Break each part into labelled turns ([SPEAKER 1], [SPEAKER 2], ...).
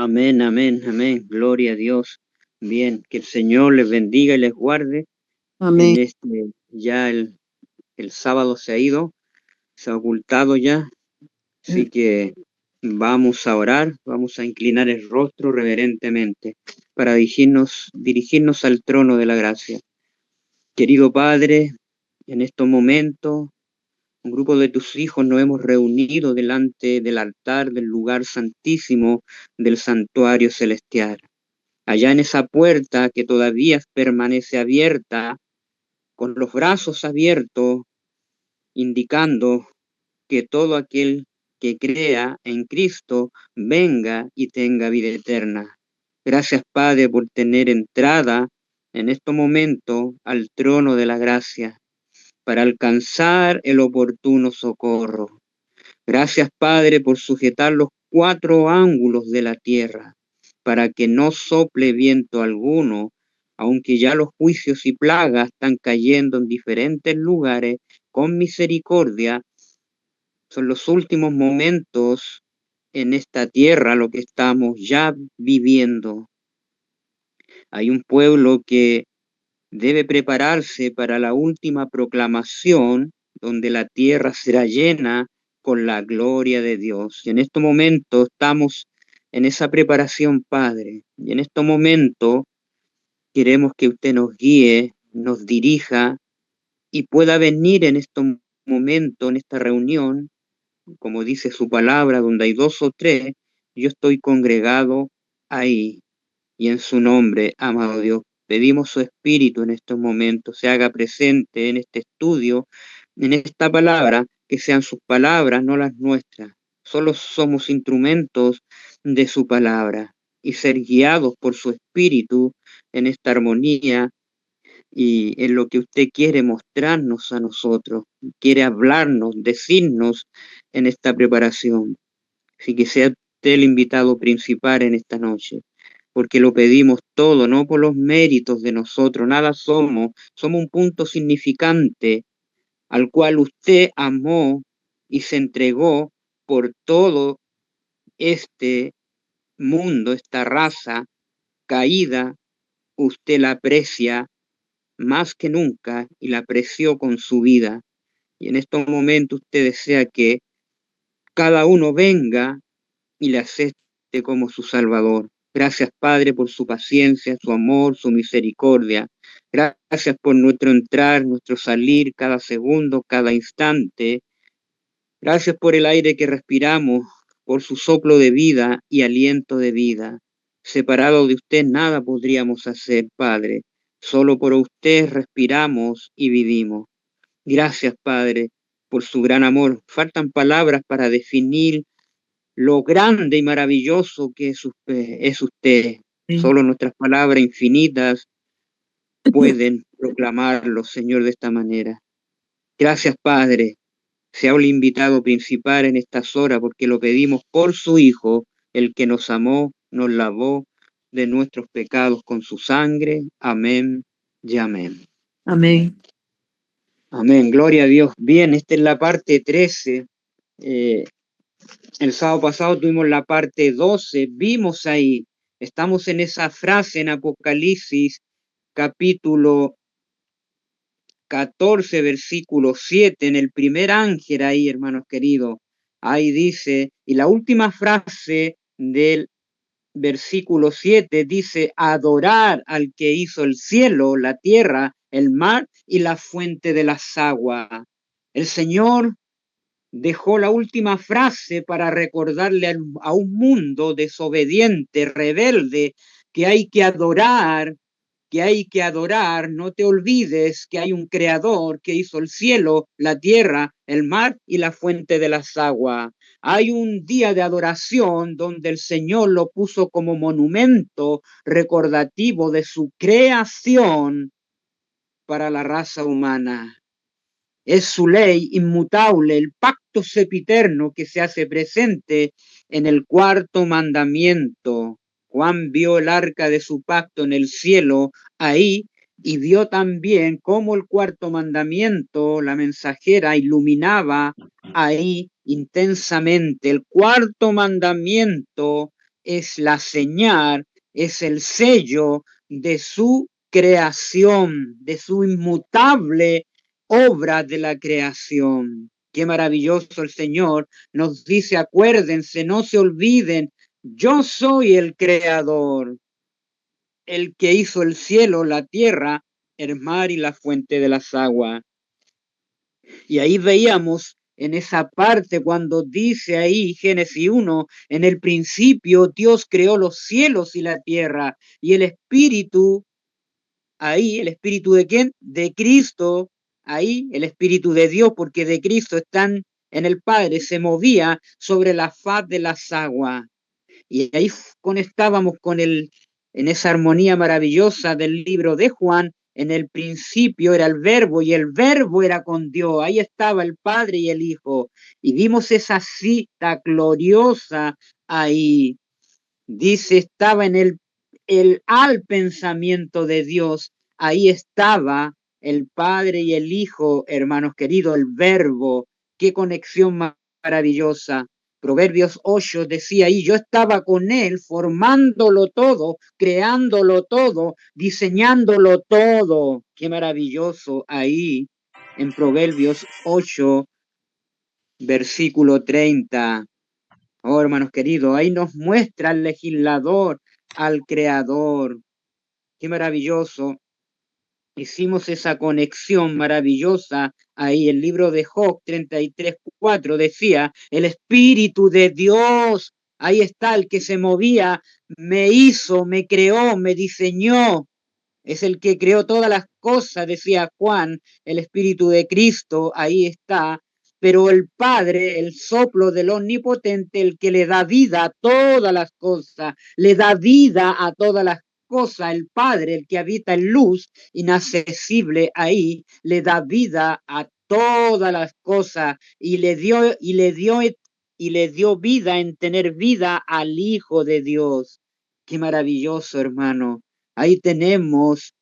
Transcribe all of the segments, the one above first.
[SPEAKER 1] Amén, amén, amén. Gloria a Dios. Bien, que el Señor les bendiga y les guarde. En
[SPEAKER 2] Amén.
[SPEAKER 1] ya el sábado se ha ido, se ha ocultado ya, así que vamos a orar, vamos a inclinar el rostro reverentemente para dirigirnos al trono de la gracia. Querido Padre, en estos momentos, un grupo de tus hijos nos hemos reunido delante del altar del lugar santísimo del santuario celestial. Allá en esa puerta que todavía permanece abierta, con los brazos abiertos, indicando que todo aquel que crea en Cristo venga y tenga vida eterna. Gracias, Padre, por tener entrada en este momento al trono de la gracia para alcanzar el oportuno socorro. Gracias, Padre, por sujetar los cuatro ángulos de la tierra, para que no sople viento alguno, aunque ya los juicios y plagas están cayendo en diferentes lugares, con misericordia. Son los últimos momentos en esta tierra lo que estamos ya viviendo. Hay un pueblo que debe prepararse para la última proclamación, donde la tierra será llena con la gloria de Dios. Y en este momento estamos en esa preparación, Padre. Y en este momento queremos que usted nos guíe, nos dirija y pueda venir en este momento, en esta reunión, como dice su palabra, donde hay dos o tres, yo estoy congregado ahí. Y en su nombre, amado Dios, pedimos su espíritu en estos momentos, se haga presente en este estudio, en esta palabra, que sean sus palabras, no las nuestras. Solo somos instrumentos de su palabra y ser guiados por su espíritu en esta armonía y en lo que usted quiere mostrarnos a nosotros, quiere hablarnos, decirnos en esta preparación. Así que sea usted el invitado principal en esta noche, porque lo pedimos todo, no por los méritos de nosotros, nada somos, somos un punto significante al cual usted amó y se entregó por todo este mundo, esta raza caída, usted la aprecia más que nunca y la apreció con su vida. Y en estos momentos usted desea que cada uno venga y le acepte como su Salvador. Gracias, Padre, por su paciencia, su amor, su misericordia. Gracias por nuestro entrar, nuestro salir cada segundo, cada instante. Gracias por el aire que respiramos, por su soplo de vida y aliento de vida. Separado de usted nada podríamos hacer, Padre. Solo por usted respiramos y vivimos. Gracias, Padre, por su gran amor. Faltan palabras para definir lo grande y maravilloso que es usted. Solo nuestras palabras infinitas pueden proclamarlo, Señor, de esta manera. Gracias, Padre. Sea el invitado principal en estas horas, porque lo pedimos por su Hijo, el que nos amó, nos lavó de nuestros pecados con su sangre. Amén y amén.
[SPEAKER 2] Amén.
[SPEAKER 1] Amén. Gloria a Dios. Bien, esta es la parte 13. El sábado pasado tuvimos la parte 12, vimos ahí, estamos en esa frase en Apocalipsis, capítulo 14, versículo 7, en el primer ángel ahí, hermanos queridos, ahí dice, y la última frase del versículo 7 dice, adorar al que hizo el cielo, la tierra, el mar y la fuente de las aguas. El Señor dejó la última frase para recordarle a un mundo desobediente, rebelde, que hay que adorar, no te olvides que hay un creador que hizo el cielo, la tierra, el mar y la fuente de las aguas. Hay un día de adoración donde el Señor lo puso como monumento recordativo de su creación para la raza humana. Es su ley inmutable, el pacto sempiterno que se hace presente en el cuarto mandamiento. Juan vio el arca de su pacto en el cielo ahí y vio también cómo el cuarto mandamiento, la mensajera, iluminaba ahí intensamente. El cuarto mandamiento es la señal, es el sello de su creación, de su inmutable obra de la creación. Qué maravilloso el Señor nos dice, acuérdense, no se olviden, yo soy el creador, el que hizo el cielo, la tierra, el mar y la fuente de las aguas. Y ahí veíamos en esa parte cuando dice ahí Génesis 1, en el principio Dios creó los cielos y la tierra, y el Espíritu, ahí, ¿el Espíritu de quién? De Cristo, ahí, el Espíritu de Dios, porque de Cristo están en el Padre, se movía sobre la faz de las aguas. Y ahí conectábamos con en esa armonía maravillosa del libro de Juan, en el principio era el verbo y el verbo era con Dios, ahí estaba el Padre y el Hijo, y vimos esa cita gloriosa ahí, dice, estaba en el al pensamiento de Dios, ahí estaba el Padre y el Hijo, hermanos queridos, el verbo, qué conexión maravillosa. Proverbios 8 decía ahí, yo estaba con él formándolo todo, creándolo todo, diseñándolo todo. Qué maravilloso ahí en Proverbios 8, versículo 30. Oh, hermanos queridos, ahí nos muestra al legislador, al creador. Qué maravilloso. Hicimos esa conexión maravillosa ahí. El libro de Job 33:4 decía, el Espíritu de Dios, ahí está el que se movía, me hizo, me creó, me diseñó. Es el que creó todas las cosas, decía Juan, el Espíritu de Cristo, ahí está. Pero el Padre, el soplo del Omnipotente, el que le da vida a todas las cosas, le da vida a todas las cosas, el Padre, el que habita en luz, inaccesible ahí, le da vida a todas las cosas y le dio vida en tener vida al Hijo de Dios. Qué maravilloso, hermano. Ahí tenemos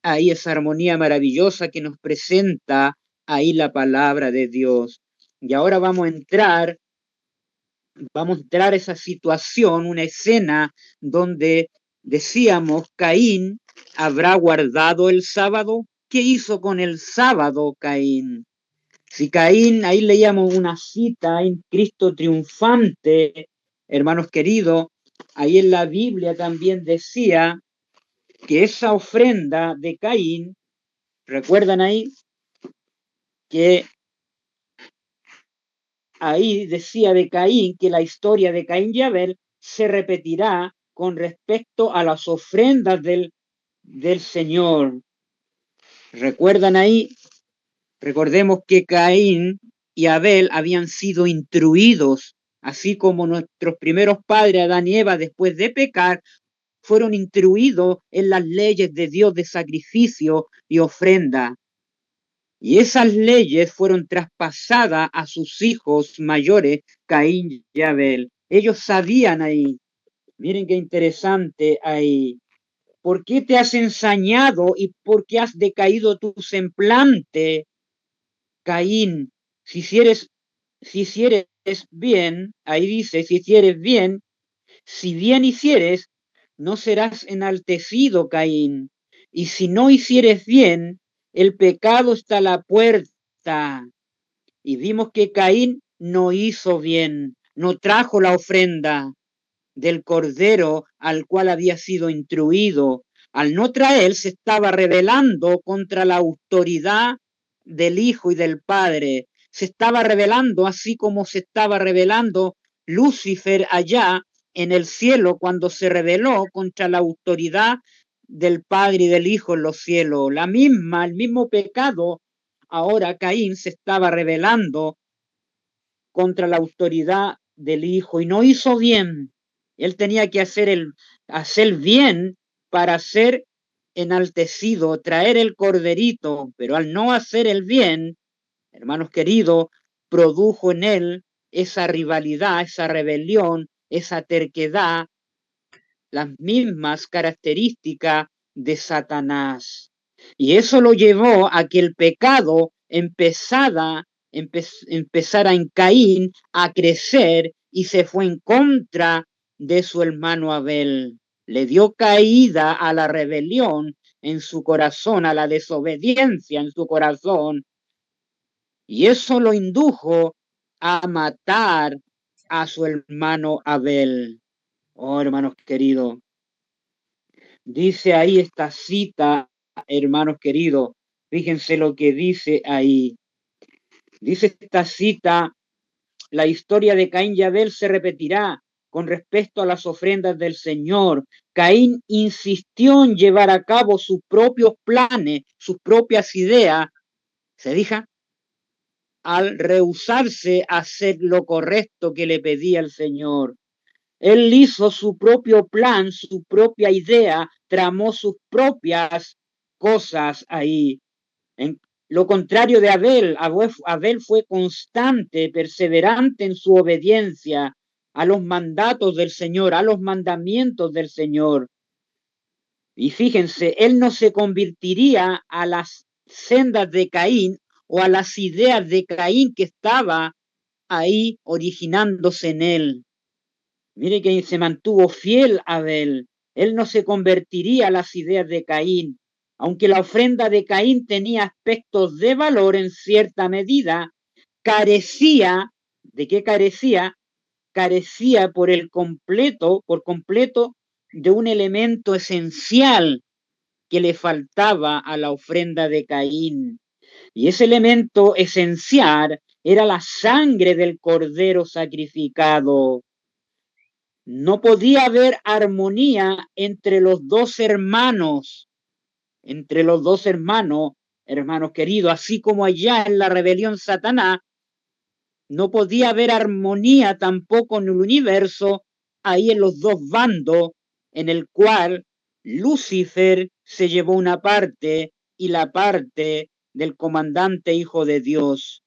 [SPEAKER 1] ahí esa armonía maravillosa que nos presenta ahí la palabra de Dios. Y ahora vamos a entrar a esa situación, una escena donde decíamos, Caín habrá guardado el sábado. ¿Qué hizo con el sábado Caín? Si Caín, ahí leíamos una cita en Cristo triunfante, hermanos queridos, ahí en la Biblia también decía que esa ofrenda de Caín, recuerdan ahí que ahí decía de Caín que la historia de Caín y Abel se repetirá con respecto a las ofrendas del Señor. ¿Recuerdan ahí? Recordemos que Caín y Abel habían sido instruidos, así como nuestros primeros padres, Adán y Eva, después de pecar, fueron instruidos en las leyes de Dios de sacrificio y ofrenda. Y esas leyes fueron traspasadas a sus hijos mayores, Caín y Abel. Ellos sabían ahí, miren qué interesante ahí, ¿por qué te has ensañado y por qué has decaído tu semblante, Caín? Si hicieres bien, ahí dice, si hicieres bien, si bien hicieres, no serás enaltecido, Caín. Y si no hicieres bien, el pecado está a la puerta. Y vimos que Caín no hizo bien, no trajo la ofrenda del cordero al cual había sido instruido. Al no traer, se estaba rebelando contra la autoridad del Hijo y del Padre. Se estaba rebelando así como se estaba rebelando Lucifer allá en el cielo cuando se rebeló contra la autoridad del Padre y del Hijo en los cielos. El mismo pecado, ahora Caín se estaba rebelando contra la autoridad del Hijo y no hizo bien. Él tenía que hacer bien para ser enaltecido, traer el corderito, pero al no hacer el bien, hermanos queridos, produjo en él esa rivalidad, esa rebelión, esa terquedad, las mismas características de Satanás. Y eso lo llevó a que el pecado empezara en Caín a crecer y se fue en contra
[SPEAKER 2] de su hermano Abel. Le dio caída a la rebelión en su corazón, a la desobediencia en su corazón, y eso lo indujo a matar a su hermano Abel. Oh, hermanos queridos, dice ahí esta cita, hermanos queridos, fíjense lo que dice ahí. Dice esta cita: la historia de Caín y Abel se repetirá con respecto a las ofrendas del Señor. Caín insistió en llevar a cabo sus propios planes, sus propias ideas, se dijo, al rehusarse a hacer lo correcto que le pedía el Señor. Él hizo su propio plan, su propia idea, tramó sus propias cosas ahí. En lo contrario de Abel, Abel fue constante, perseverante en su obediencia a los mandatos del Señor, a los mandamientos del Señor. Y fíjense, él no se convertiría a las sendas de Caín o a las ideas de Caín que estaba ahí originándose en él. Mire que se mantuvo fiel a Abel. Él no se convertiría a las ideas de Caín. Aunque la ofrenda de Caín tenía aspectos de valor en cierta medida, carecía, ¿de qué carecía? Carecía por completo, de un elemento esencial que le faltaba a la ofrenda de Caín. Y ese elemento esencial era la sangre del cordero sacrificado. No podía haber armonía entre los dos hermanos, hermanos queridos, así como allá en la rebelión Satanás, no podía haber armonía tampoco en el universo, ahí en los dos bandos, en el cual Lucifer se llevó una parte y la parte del comandante hijo de Dios.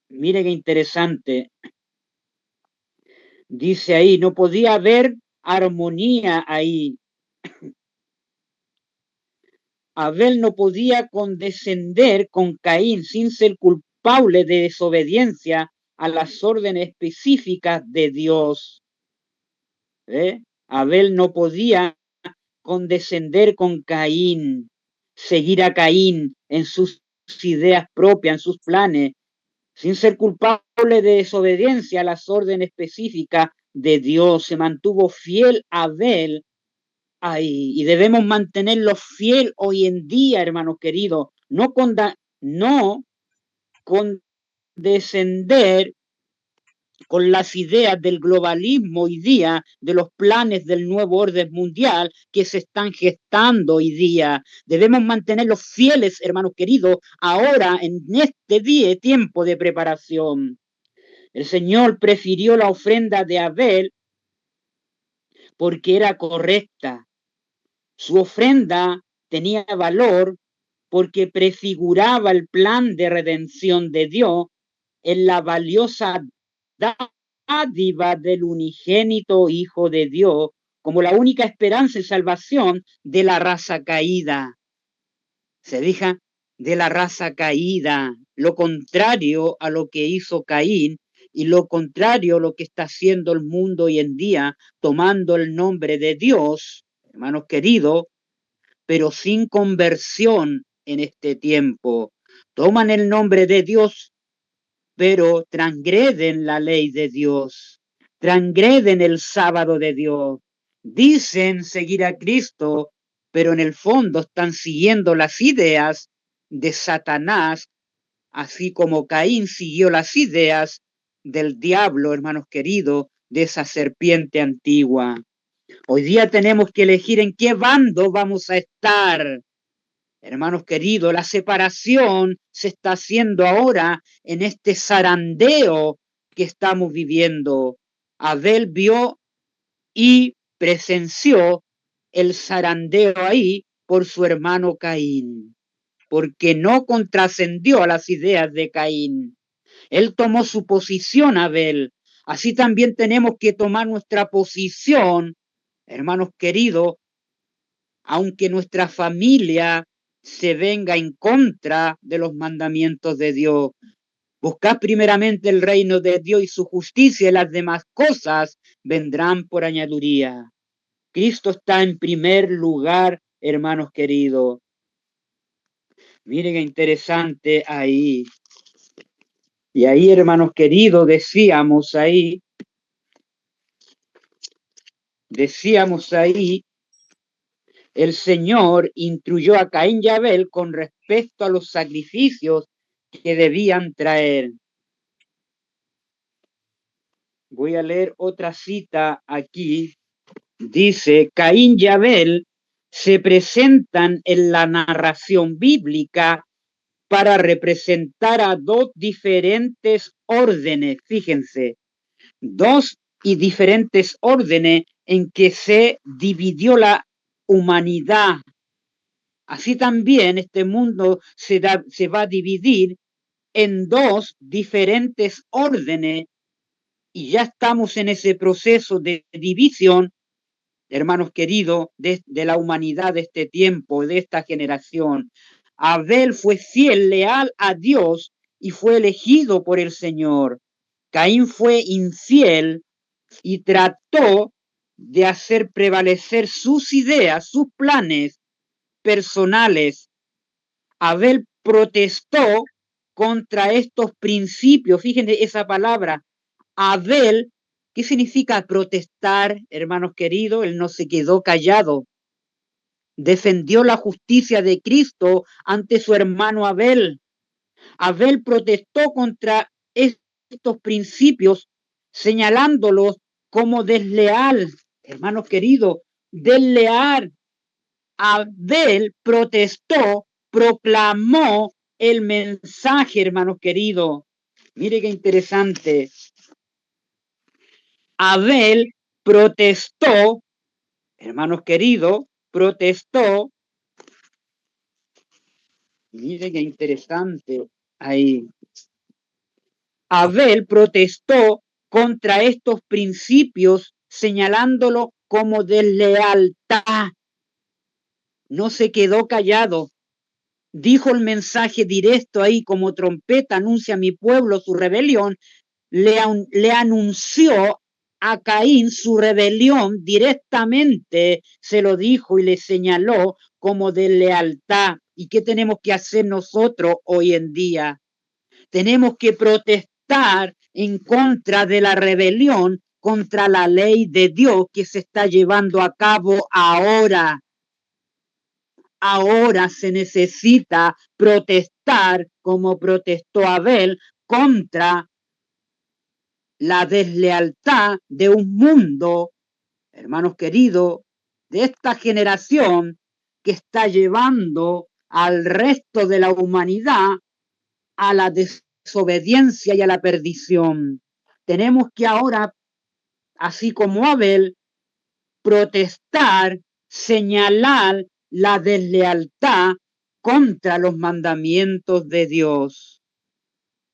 [SPEAKER 2] Mire qué interesante. Dice ahí, no podía haber armonía ahí. Abel no podía condescender con Caín sin ser culpable de desobediencia a las órdenes específicas de Dios. Abel no podía condescender con Caín, seguir a Caín en sus ideas propias, en sus planes, sin ser culpable de desobediencia a las órdenes específicas de Dios. Se mantuvo fiel a Abel ahí, y debemos mantenerlo fiel hoy en día, hermanos queridos, no condescender con las ideas del globalismo hoy día, de los planes del nuevo orden mundial que se están gestando hoy día. Debemos mantenerlos fieles, hermanos queridos, ahora en este día, tiempo de preparación. El Señor prefirió la ofrenda de Abel porque era correcta. Su ofrenda tenía valor porque prefiguraba el plan de redención de Dios en la valiosa dádiva del unigénito Hijo de Dios como la única esperanza y salvación de la raza caída. Se dijo de la raza caída, lo contrario a lo que hizo Caín y lo contrario a lo que está haciendo el mundo hoy en día, tomando el nombre de Dios, hermanos queridos, pero sin conversión en este tiempo. Toman el nombre de Dios, pero transgreden la ley de Dios, transgreden el sábado de Dios. Dicen seguir a Cristo, pero en el fondo están siguiendo las ideas de Satanás, así como Caín siguió las ideas del diablo, hermanos queridos, de esa serpiente antigua. Hoy día tenemos que elegir en qué bando vamos a estar. Hermanos queridos, la separación se está haciendo ahora en este zarandeo que estamos viviendo. Abel vio y presenció el zarandeo ahí por su hermano Caín, porque no contrascendió a las ideas de Caín. Él tomó su posición, Abel. Así también tenemos que tomar nuestra posición, hermanos queridos, aunque nuestra familia se venga en contra de los mandamientos de Dios. Buscad primeramente el reino de Dios y su justicia, y las demás cosas vendrán por añadiduría. Cristo está en primer lugar, hermanos queridos. Miren qué interesante ahí. Y ahí, hermanos queridos, decíamos ahí, el Señor instruyó a Caín y Abel con respecto a los sacrificios que debían traer. Voy a leer otra cita aquí. Dice, Caín y Abel se presentan en la narración bíblica para representar a dos diferentes órdenes, fíjense, dos y diferentes órdenes en que se dividió la humanidad. Así también este mundo se va a dividir en dos diferentes órdenes y ya estamos en ese proceso de división, hermanos queridos, de la humanidad de este tiempo, de esta generación. Abel fue fiel, leal a Dios y fue elegido por el Señor. Caín fue infiel y trató de hacer prevalecer sus ideas, sus planes personales. Abel protestó contra estos principios. Fíjense esa palabra, Abel. ¿Qué significa protestar, hermanos queridos? Él no se quedó callado. Defendió la justicia de Cristo ante su hermano Abel. Abel protestó contra estos principios, señalándolos como desleal, hermanos queridos, desleal. Abel protestó, proclamó el mensaje, hermanos queridos. Mire qué interesante. Abel protestó, hermanos queridos, protestó. Mire qué interesante ahí. Abel protestó contra estos principios, señalándolo como deslealtad. No se quedó callado. Dijo el mensaje directo ahí, como trompeta anuncia a mi pueblo su rebelión. Le anunció a Caín su rebelión directamente, se lo dijo y le señaló como deslealtad. ¿Y qué tenemos que hacer nosotros hoy en día? Tenemos que protestar en contra de la rebelión contra la ley de Dios que se está llevando a cabo ahora. Ahora se necesita protestar como protestó Abel contra la deslealtad de un mundo, hermanos queridos, de esta generación que está llevando al resto de la humanidad a la desobediencia y a la perdición. Tenemos que ahora, así como Abel, protestar, señalar la deslealtad contra los mandamientos de Dios.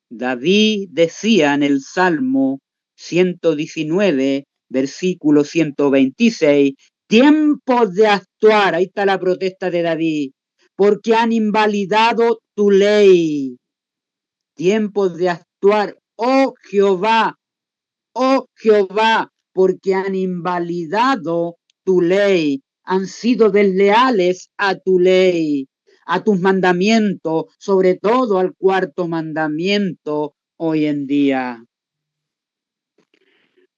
[SPEAKER 2] David decía en el Salmo 119, versículo 126, tiempo de actuar, ahí está la protesta de David, porque han invalidado tu ley. Tiempo de actuar, oh Jehová, porque han invalidado tu ley, han sido desleales a tu ley, a tus mandamientos, sobre todo al cuarto mandamiento hoy en día.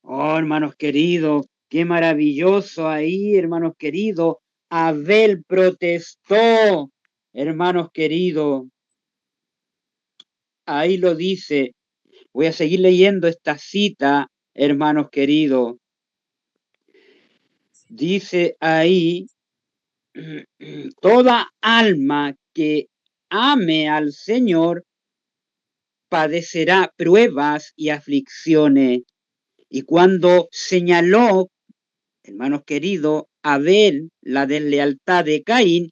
[SPEAKER 2] Oh, hermanos queridos, qué maravilloso ahí, hermanos queridos. Abel protestó, hermanos queridos. Ahí lo dice. Voy a seguir leyendo esta cita, hermanos queridos. Dice ahí, toda alma que ame al Señor padecerá pruebas y aflicciones. Y cuando señaló, hermanos queridos, Abel la deslealtad de Caín,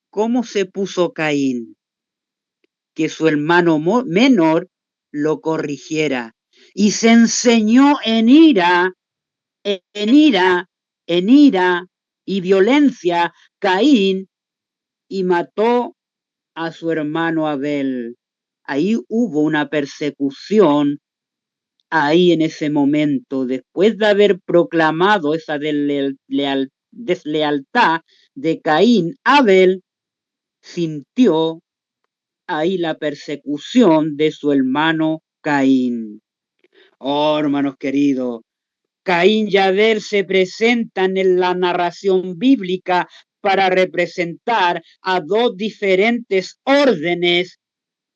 [SPEAKER 2] ¿cómo se puso Caín? Que su hermano menor lo corrigiera. Y se enseñó en ira y violencia Caín y mató a su hermano Abel. ahí hubo una persecución, ahí en ese momento, después de haber proclamado esa deslealtad de Caín, Abel sintió ahí la persecución de su hermano Caín. Oh, hermanos queridos, Caín y Abel se presentan en la narración bíblica para representar a dos diferentes órdenes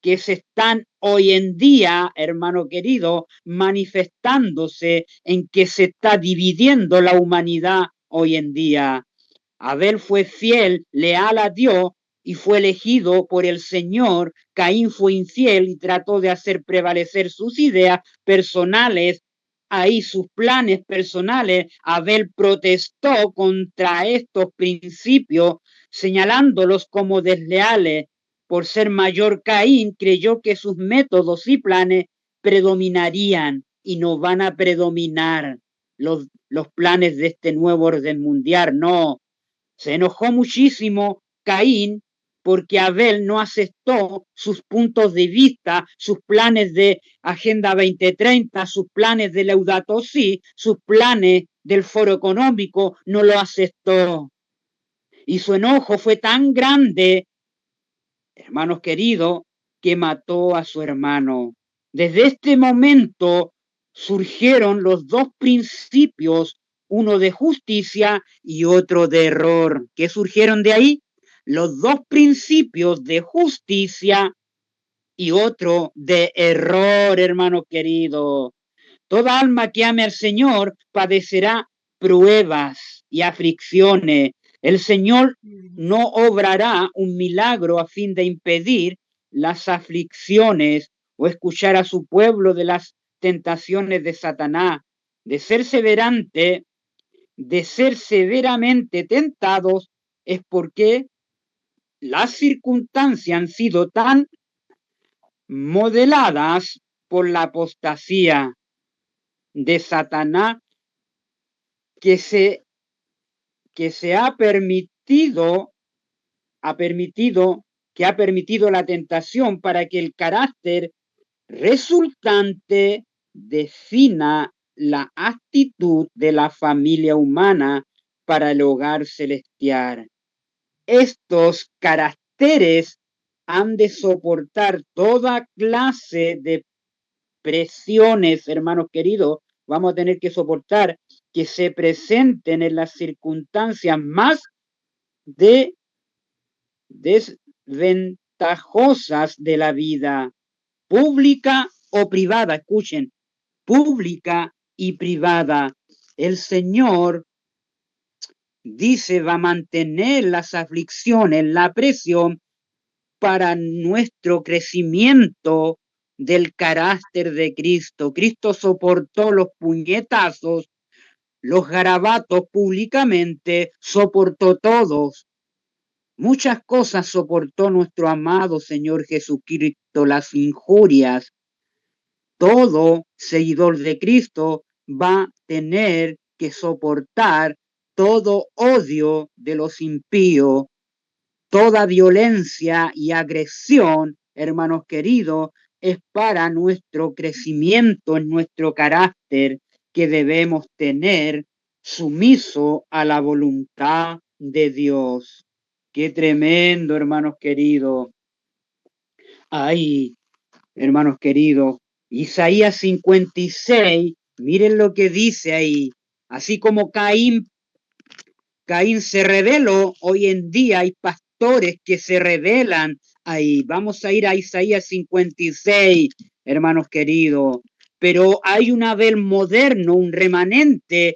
[SPEAKER 2] que se están hoy en día, hermano querido, manifestándose en que se está dividiendo la humanidad hoy en día. Abel fue fiel, leal a Dios y fue elegido por el Señor. Caín fue infiel y trató de hacer prevalecer sus ideas personales, ahí sus planes personales. Abel protestó contra estos principios, señalándolos como desleales. Por ser mayor, Caín creyó que sus métodos y planes predominarían y no van a predominar los planes de este nuevo orden mundial. No, se enojó muchísimo Caín porque Abel no aceptó sus puntos de vista, sus planes de Agenda 2030, sus planes de Laudato Si, sus planes del Foro Económico, no lo aceptó. Y su enojo fue tan grande, hermanos queridos, que mató a su hermano. Desde este momento surgieron los dos principios, uno de justicia y otro de error. ¿Qué surgieron de ahí? Los dos principios de justicia y otro de error, hermano querido. Toda alma que ame al Señor padecerá pruebas y aflicciones. El Señor no obrará un milagro a fin de impedir las aflicciones o escuchar a su pueblo de las tentaciones de Satanás. De ser severamente tentados es porque las circunstancias han sido tan modeladas por la apostasía de Satanás que se ha permitido la tentación para que el carácter resultante defina la actitud de la familia humana para el hogar celestial. Estos caracteres han de soportar toda clase de presiones, hermanos queridos. Vamos a tener que soportar que se presenten en las circunstancias más desventajosas de la vida, pública o privada. Escuchen, pública y privada. El Señor dice va a mantener las aflicciones, la presión para nuestro crecimiento del carácter de Cristo. Cristo soportó los puñetazos, los garabatos públicamente, soportó todos. Muchas cosas soportó nuestro amado Señor Jesucristo, las injurias. Todo seguidor de Cristo va a tener que soportar todo odio de los impíos, toda violencia y agresión, hermanos queridos, es para nuestro crecimiento en nuestro carácter que debemos tener sumiso a la voluntad de Dios. Qué tremendo, hermanos queridos. Ay, hermanos queridos, Isaías 56, miren lo que dice ahí. Así como Caín se rebeló, hoy en día hay pastores que se rebelan ahí. Vamos a ir a Isaías 56, hermanos queridos. Pero hay un Abel moderno, un remanente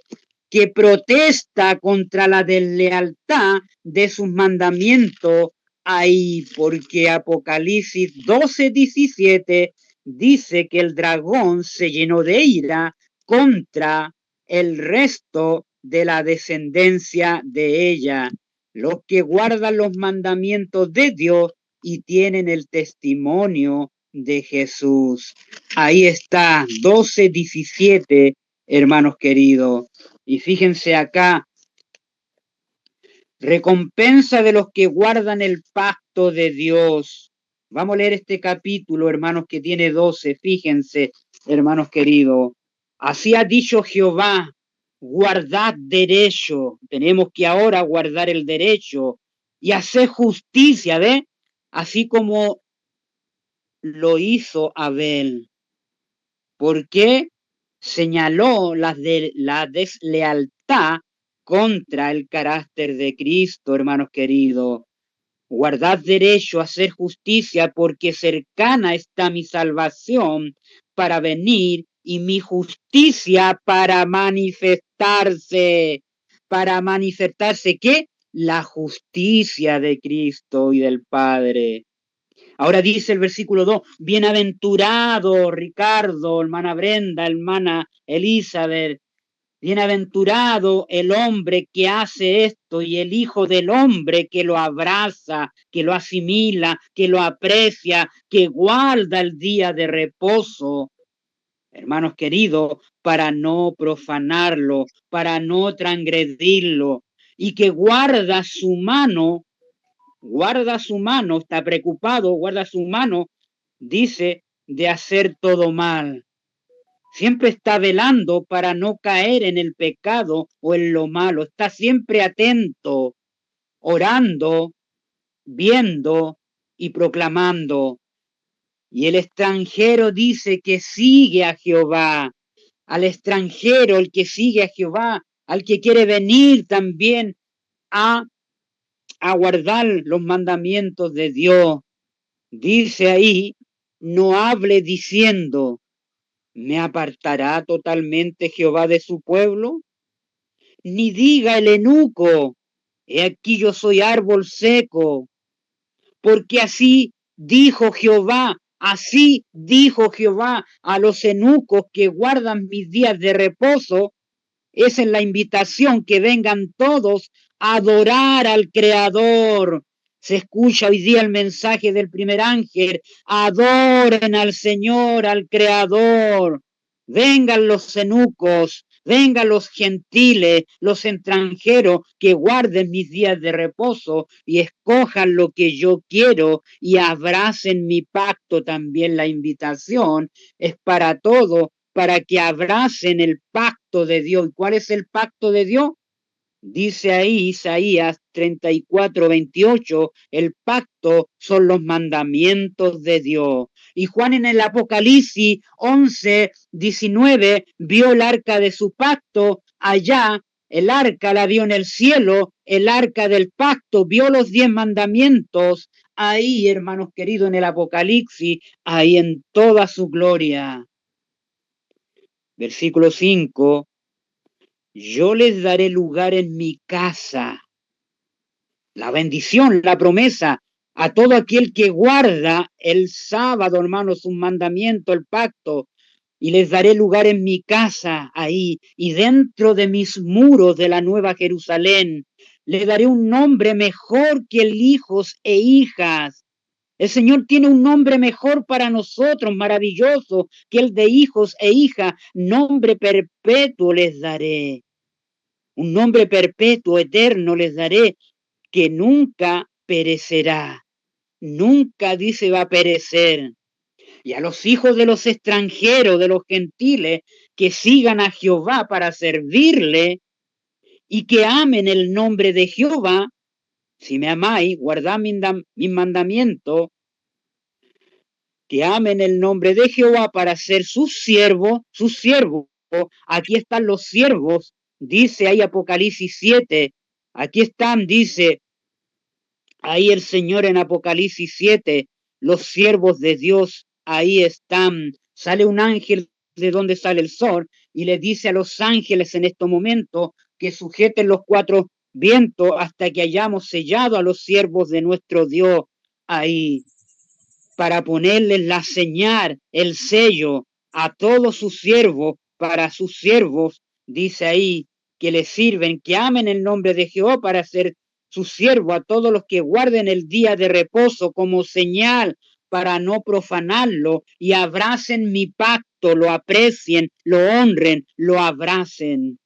[SPEAKER 2] que protesta contra la deslealtad de sus mandamientos ahí, porque Apocalipsis 12:17 dice que el dragón se llenó de ira contra el resto de la descendencia de ella, los que guardan los mandamientos de Dios y tienen el testimonio de Jesús. Ahí está, 12:17, hermanos queridos. Y fíjense acá, recompensa de los que guardan el pacto de Dios. Vamos a leer este capítulo, hermanos, que tiene 12. Fíjense, hermanos queridos. Así ha dicho Jehová, guardad derecho. Tenemos que ahora guardar el derecho y hacer justicia, ¿ve? Así como lo hizo Abel. ¿Por qué? Señaló la deslealtad contra el carácter de Cristo, hermanos queridos. Guardad derecho a hacer justicia, porque cercana está mi salvación para venir y mi justicia para manifestarse. Para manifestarse, ¿qué? La justicia de Cristo y del Padre. Ahora dice el versículo 2, bienaventurado Ricardo, hermana Brenda, hermana Elizabeth, bienaventurado el hombre que hace esto y el Hijo del Hombre que lo abraza, que lo asimila, que lo aprecia, que guarda el día de reposo, hermanos queridos, para no profanarlo, para no transgredirlo, y que guarda su mano, está preocupado, guarda su mano, dice, de hacer todo mal. Siempre está velando para no caer en el pecado o en lo malo. Está siempre atento, orando, viendo y proclamando. Y el extranjero dice que sigue a Jehová. Al extranjero, el que sigue a Jehová, al que quiere venir también a guardar los mandamientos de Dios. Dice ahí, no hable diciendo, ¿me apartará totalmente Jehová de su pueblo? Ni diga el eunuco, he aquí yo soy árbol seco, porque así dijo Jehová a los eunucos que guardan mis días de reposo. Esa es la invitación, que vengan todos a adorar al Creador. Se escucha hoy día el mensaje del primer ángel, adoren al Señor, al Creador. Vengan los eunucos, vengan los gentiles, los extranjeros, que guarden mis días de reposo y escojan lo que yo quiero y abracen mi pacto. También la invitación es para todos, para que abracen el pacto de Dios. ¿Y cuál es el pacto de Dios? Dice ahí Isaías 34:28, el pacto son los mandamientos de Dios. Y Juan en el Apocalipsis 11:19 vio el arca de su pacto allá. El arca la vio en el cielo, el arca del pacto, vio los 10 mandamientos ahí, hermanos queridos, en el Apocalipsis, ahí en toda su gloria. Versículo 5, yo les daré lugar en mi casa. La bendición, la promesa a todo aquel que guarda el sábado, hermanos, un mandamiento, el pacto, y les daré lugar en mi casa ahí, y dentro de mis muros de la nueva Jerusalén, le daré un nombre mejor que el hijos e hijas. El Señor tiene un nombre mejor para nosotros, maravilloso, que el de hijos e hijas. Nombre perpetuo les daré. Un nombre perpetuo, eterno les daré, que nunca perecerá. Nunca, dice, va a perecer. Y a los hijos de los extranjeros, de los gentiles, que sigan a Jehová para servirle y que amen el nombre de Jehová. Si me amáis, guardad mis mandamientos, que amen el nombre de Jehová para ser sus siervos. Aquí están los siervos, dice ahí Apocalipsis 7. Aquí están, dice ahí el Señor en Apocalipsis 7, los siervos de Dios, ahí están. Sale un ángel de donde sale el sol y le dice a los ángeles en este momento que sujeten los 4 vientos hasta que hayamos sellado a los siervos de nuestro Dios ahí, para ponerles la señal, el sello a todos sus siervos, para sus siervos, dice ahí, que les sirven, que amen el nombre de Jehová para ser su siervo, a todos los que guarden el día de reposo como señal para no profanarlo y abracen mi pacto, lo aprecien, lo honren, lo abracen.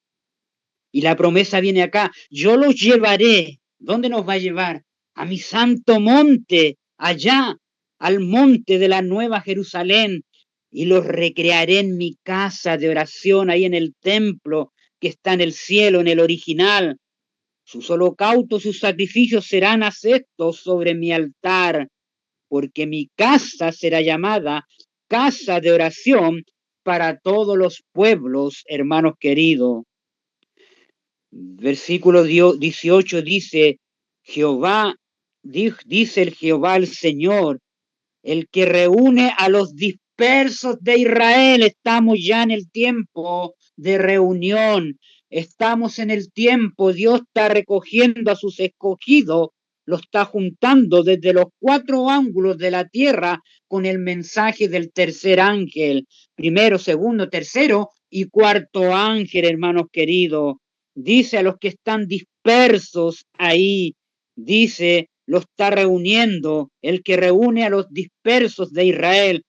[SPEAKER 2] Y la promesa viene acá, yo los llevaré. ¿Dónde nos va a llevar? A mi santo monte, allá, al monte de la Nueva Jerusalén y los recrearé en mi casa de oración, ahí en el templo que está en el cielo, en el original. Sus holocaustos, sus sacrificios serán aceptos sobre mi altar, porque mi casa será llamada casa de oración para todos los pueblos, hermanos queridos. Versículo 18 dice, Jehová, dice el Jehová el Señor, el que reúne a los dispersos de Israel. Estamos ya en el tiempo de reunión, estamos en el tiempo, Dios está recogiendo a sus escogidos, los está juntando desde los 4 ángulos de la tierra con el mensaje del tercer ángel, primero, segundo, tercero y cuarto ángel, hermanos queridos. Dice a los que están dispersos ahí, dice, lo está reuniendo, el que reúne a los dispersos de Israel.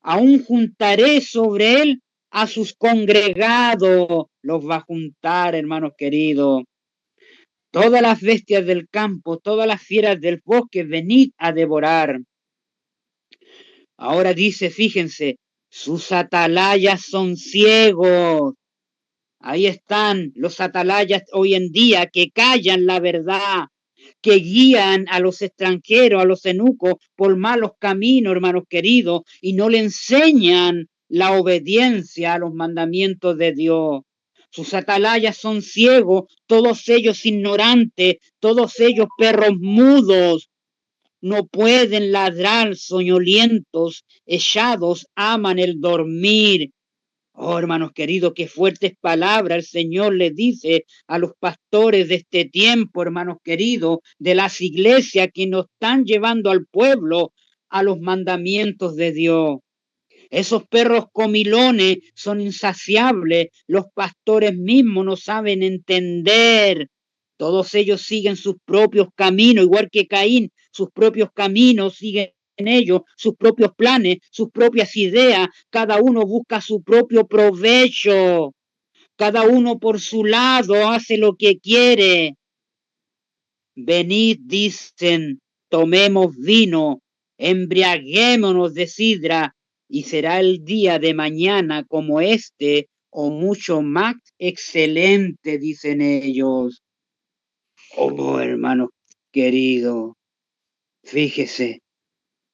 [SPEAKER 2] Aún juntaré sobre él a sus congregados, los va a juntar, hermanos queridos. Todas las bestias del campo, todas las fieras del bosque, venid a devorar. Ahora dice, fíjense, sus atalayas son ciegos. Ahí están los atalayas hoy en día que callan la verdad, que guían a los extranjeros, a los eunucos, por malos caminos, hermanos queridos, y no le enseñan la obediencia a los mandamientos de Dios. Sus atalayas son ciegos, todos ellos ignorantes, todos ellos perros mudos, no pueden ladrar, soñolientos, echados, aman el dormir. Oh, hermanos queridos, qué fuertes palabras el Señor le dice a los pastores de este tiempo, hermanos queridos, de las iglesias que nos están llevando al pueblo a los mandamientos de Dios. Esos perros comilones son insaciables, los pastores mismos no saben entender. Todos ellos siguen sus propios caminos, igual que Caín, sus propios caminos siguen en ellos, sus propios planes, sus propias ideas, cada uno busca su propio provecho, cada uno por su lado hace lo que quiere. Venid, dicen, tomemos vino, embriaguémonos de sidra, y será el día de mañana como este, o mucho más excelente, dicen ellos. Oh, hermanos queridos, fíjese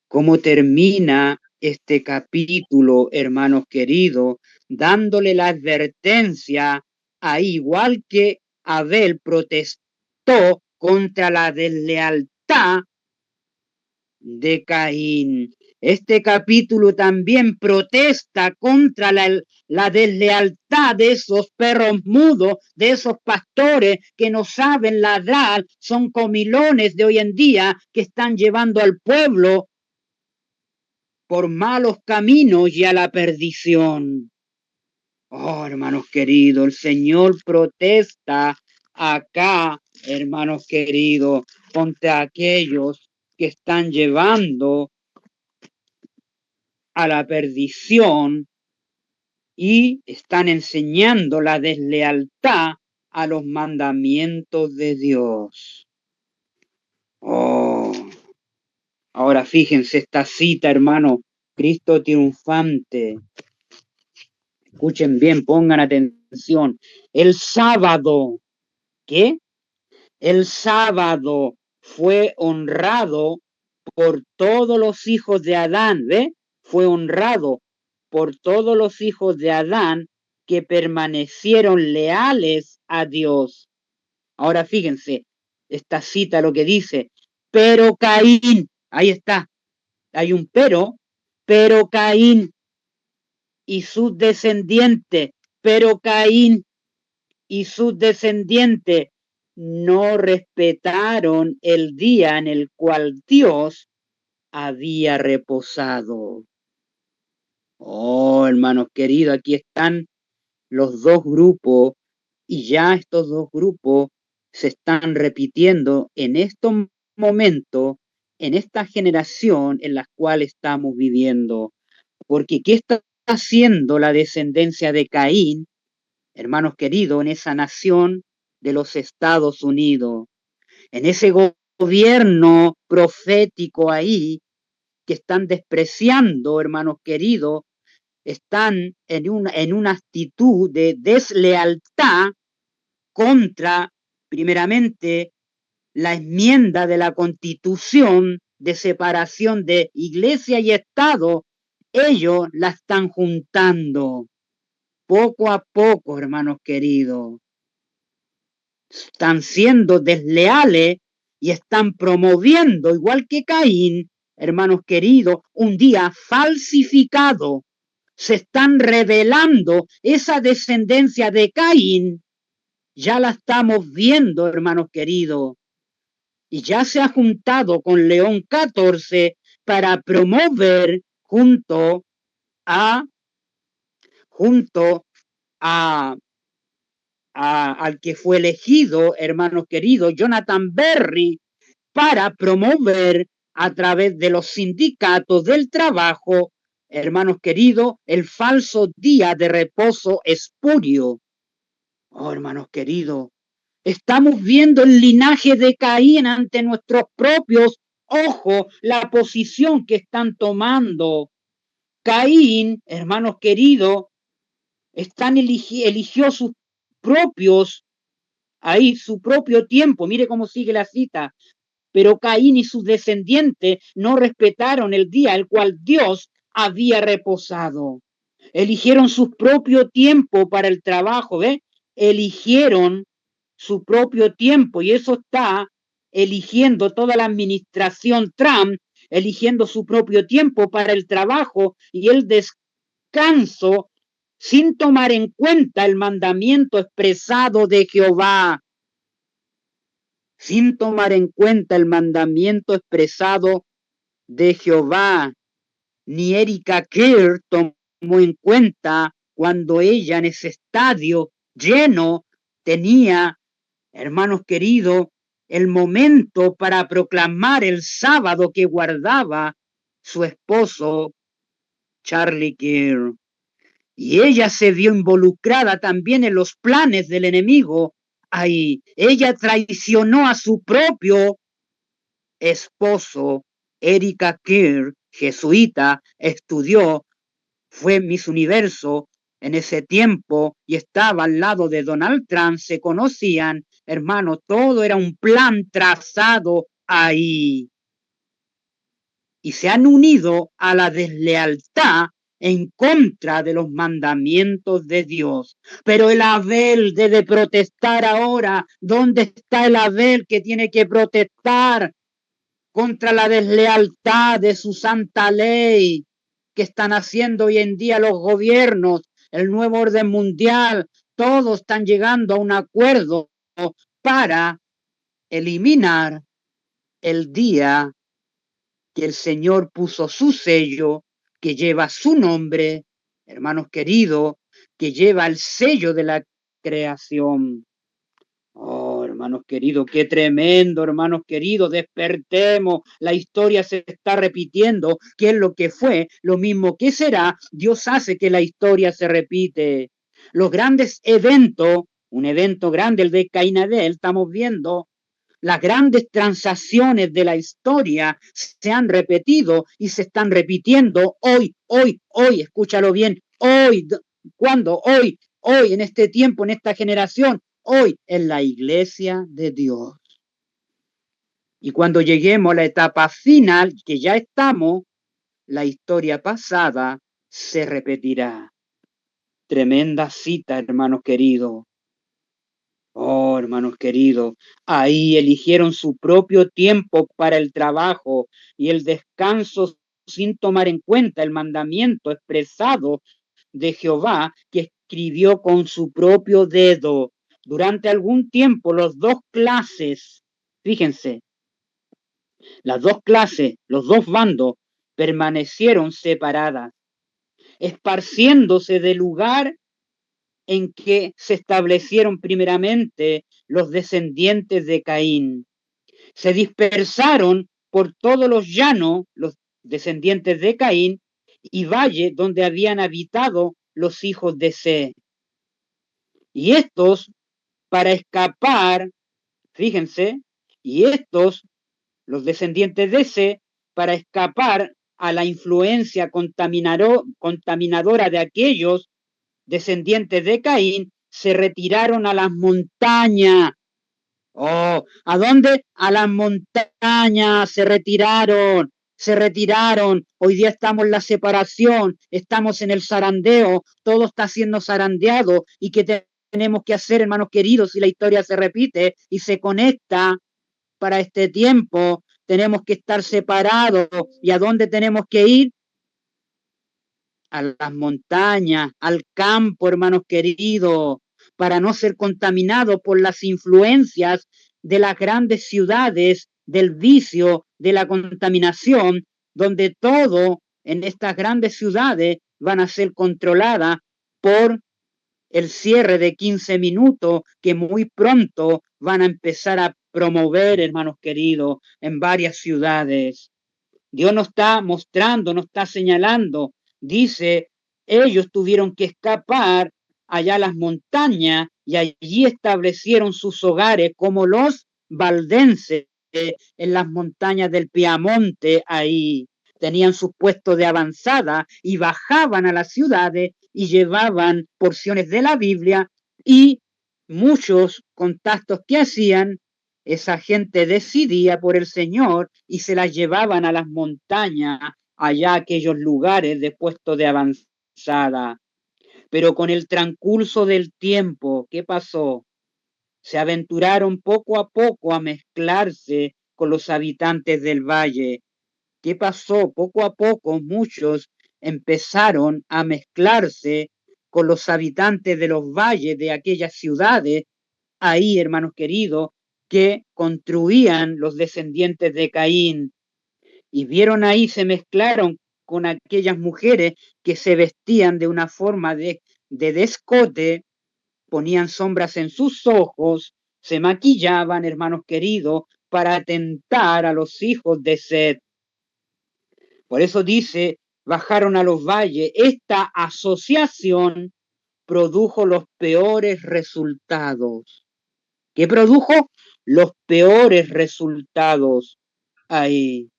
[SPEAKER 2] cómo termina este capítulo, hermanos queridos, dándole la advertencia, ahí igual que Abel protestó contra la deslealtad de Caín. Este capítulo también protesta contra la deslealtad de esos perros mudos, de esos pastores que no saben ladrar, son comilones de hoy en día que están llevando al pueblo por malos caminos y a la perdición. Oh, hermanos queridos, el Señor protesta acá, hermanos queridos, contra aquellos que están llevando a la perdición y están enseñando la deslealtad a los mandamientos de Dios. Oh, ahora fíjense esta cita, hermano, Cristo triunfante. Escuchen bien, pongan atención. El sábado, ¿qué? El sábado fue honrado por todos los hijos de Adán, ¿ve? Fue honrado por todos los hijos de Adán que permanecieron leales a Dios. Ahora fíjense, esta cita lo que dice, pero Caín, ahí está, hay un pero Caín y sus descendientes, pero Caín y sus descendientes no respetaron el día en el cual Dios había reposado. Oh, hermanos queridos, aquí están los dos grupos y ya estos dos grupos se están repitiendo en estos momentos, en esta generación en la cual estamos viviendo. Porque ¿qué está haciendo la descendencia de Caín, hermanos queridos, en esa nación de los Estados Unidos? En ese gobierno profético ahí, que están despreciando, hermanos queridos, están en una actitud de deslealtad contra, primeramente, la enmienda de la Constitución de separación de Iglesia y Estado. Ellos la están juntando poco a poco, hermanos queridos. Están siendo desleales y están promoviendo, igual que Caín, hermanos queridos, un día falsificado. Se están revelando esa descendencia de Caín. Ya la estamos viendo, hermanos queridos. Y ya se ha juntado con León XIV para promover junto a al que fue elegido, hermanos queridos, Jonathan Berry, para promover a través de los sindicatos del trabajo, hermanos queridos, el falso día de reposo espurio. Oh, hermanos queridos, estamos viendo el linaje de Caín ante nuestros propios ojos, la posición que están tomando. Caín, hermanos queridos, eligió sus propios, ahí su propio tiempo. Mire cómo sigue la cita. Pero Caín y sus descendientes no respetaron el día el cual Dios había reposado. Eligieron su propio tiempo para el trabajo, ¿ve? Eligieron su propio tiempo y eso está eligiendo toda la administración Trump, eligiendo su propio tiempo para el trabajo y el descanso sin tomar en cuenta el mandamiento expresado de Jehová, sin tomar en cuenta el mandamiento expresado de Jehová. Ni Erika Kerr tomó en cuenta cuando ella en ese estadio lleno tenía, hermanos queridos, el momento para proclamar el sábado que guardaba su esposo Charlie Kerr. Y ella se vio involucrada también en los planes del enemigo. Ahí ella traicionó a su propio esposo. Erika Kerr, jesuita, estudió, fue Miss Universo en ese tiempo y estaba al lado de Donald Trump, se conocían, hermano, todo era un plan trazado ahí. Y se han unido a la deslealtad en contra de los mandamientos de Dios. Pero el Abel debe protestar ahora. ¿Dónde está el Abel que tiene que protestar contra la deslealtad de su santa ley que están haciendo hoy en día los gobiernos, el nuevo orden mundial? Todos están llegando a un acuerdo para eliminar el día que el Señor puso su sello, que lleva su nombre, hermanos queridos, que lleva el sello de la creación. Oh, hermanos queridos, qué tremendo, hermanos queridos, despertemos, la historia se está repitiendo, ¿qué es lo que fue? Lo mismo que será, Dios hace que la historia se repite. Los grandes eventos, un evento grande, el de Caín y Abel, estamos viendo, las grandes transacciones de la historia se han repetido y se están repitiendo hoy, escúchalo bien, hoy, ¿cuándo? Hoy, en este tiempo, en esta generación, hoy, en la iglesia de Dios. Y cuando lleguemos a la etapa final, que ya estamos, la historia pasada se repetirá. Tremenda cita, hermanos queridos. Oh, hermanos queridos, ahí eligieron su propio tiempo para el trabajo y el descanso sin tomar en cuenta el mandamiento expresado de Jehová que escribió con su propio dedo. Durante algún tiempo los dos clases, fíjense, las dos clases, los dos bandos permanecieron separadas, esparciéndose de lugar en que se establecieron primeramente los descendientes de Caín. Se dispersaron por todos los llanos, los descendientes de Caín, y valle donde habían habitado los hijos de Se. Y estos, para escapar, fíjense, y estos, los descendientes de Se, para escapar, a la influencia contaminadora de aquellos descendientes de Caín, se retiraron a las montañas. Oh, ¿a dónde? A las montañas se retiraron, se retiraron. Hoy día estamos en la separación, estamos en el zarandeo, todo está siendo zarandeado. ¿Y qué tenemos que hacer, hermanos queridos, si la historia se repite y se conecta para este tiempo? Tenemos que estar separados. ¿Y a dónde tenemos que ir? A las montañas, al campo, hermanos queridos, para no ser contaminados por las influencias de las grandes ciudades, del vicio, de la contaminación, donde todo en estas grandes ciudades van a ser controladas por el cierre de 15 minutos que muy pronto van a empezar a promover, hermanos queridos, en varias ciudades. Dios nos está mostrando, nos está señalando. Dice, ellos tuvieron que escapar allá a las montañas y allí establecieron sus hogares como los valdenses en las montañas del Piamonte. Ahí tenían sus puestos de avanzada y bajaban a las ciudades y llevaban porciones de la Biblia, y muchos contactos que hacían, esa gente decidía por el Señor y se las llevaban a las montañas, allá a aquellos lugares de puesto de avanzada. Pero con el transcurso del tiempo, ¿qué pasó? Se aventuraron poco a poco a mezclarse con los habitantes del valle. ¿Qué pasó? Poco a poco muchos empezaron a mezclarse con los habitantes de los valles de aquellas ciudades, ahí, hermanos queridos, que construían los descendientes de Caín. Y vieron ahí, se mezclaron con aquellas mujeres que se vestían de una forma de descote, ponían sombras en sus ojos, se maquillaban, hermanos queridos, para atentar a los hijos de Set. Por eso dice, bajaron a los valles. Esta asociación produjo los peores resultados. ¿Qué produjo? Los peores resultados. Ahí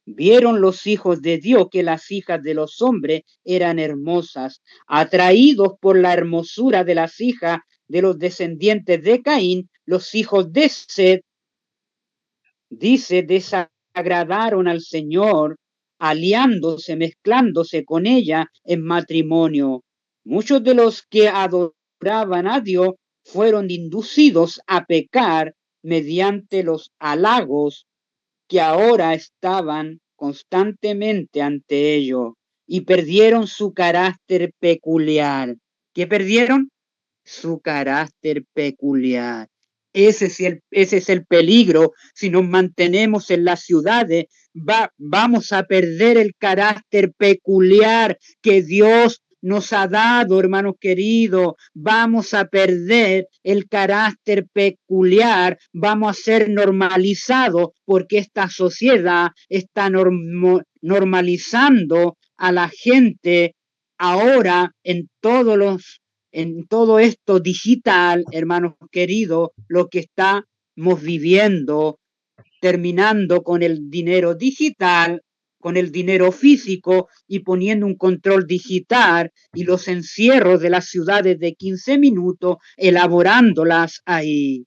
[SPEAKER 2] vieron los hijos de Dios que las hijas de los hombres eran hermosas, atraídos por la hermosura de las hijas de los descendientes de Caín, los hijos de Set, dice, desagradaron al Señor, aliándose, mezclándose con ella en matrimonio. Muchos de los que adoraban a Dios fueron inducidos a pecar mediante los halagos que ahora estaban constantemente ante ellos, y perdieron su carácter peculiar. ¿Qué perdieron? Su carácter peculiar. Ese es el peligro. Si nos mantenemos en las ciudades, vamos a perder el carácter peculiar que Dios nos ha dado, hermanos queridos. Vamos a perder el carácter peculiar, vamos a ser normalizados, porque esta sociedad está normalizando a la gente ahora en todo esto digital, hermanos queridos, lo que estamos viviendo, terminando con el dinero digital, con el dinero físico, y poniendo un control digital y los encierros de las ciudades de 15 minutos, elaborándolas ahí.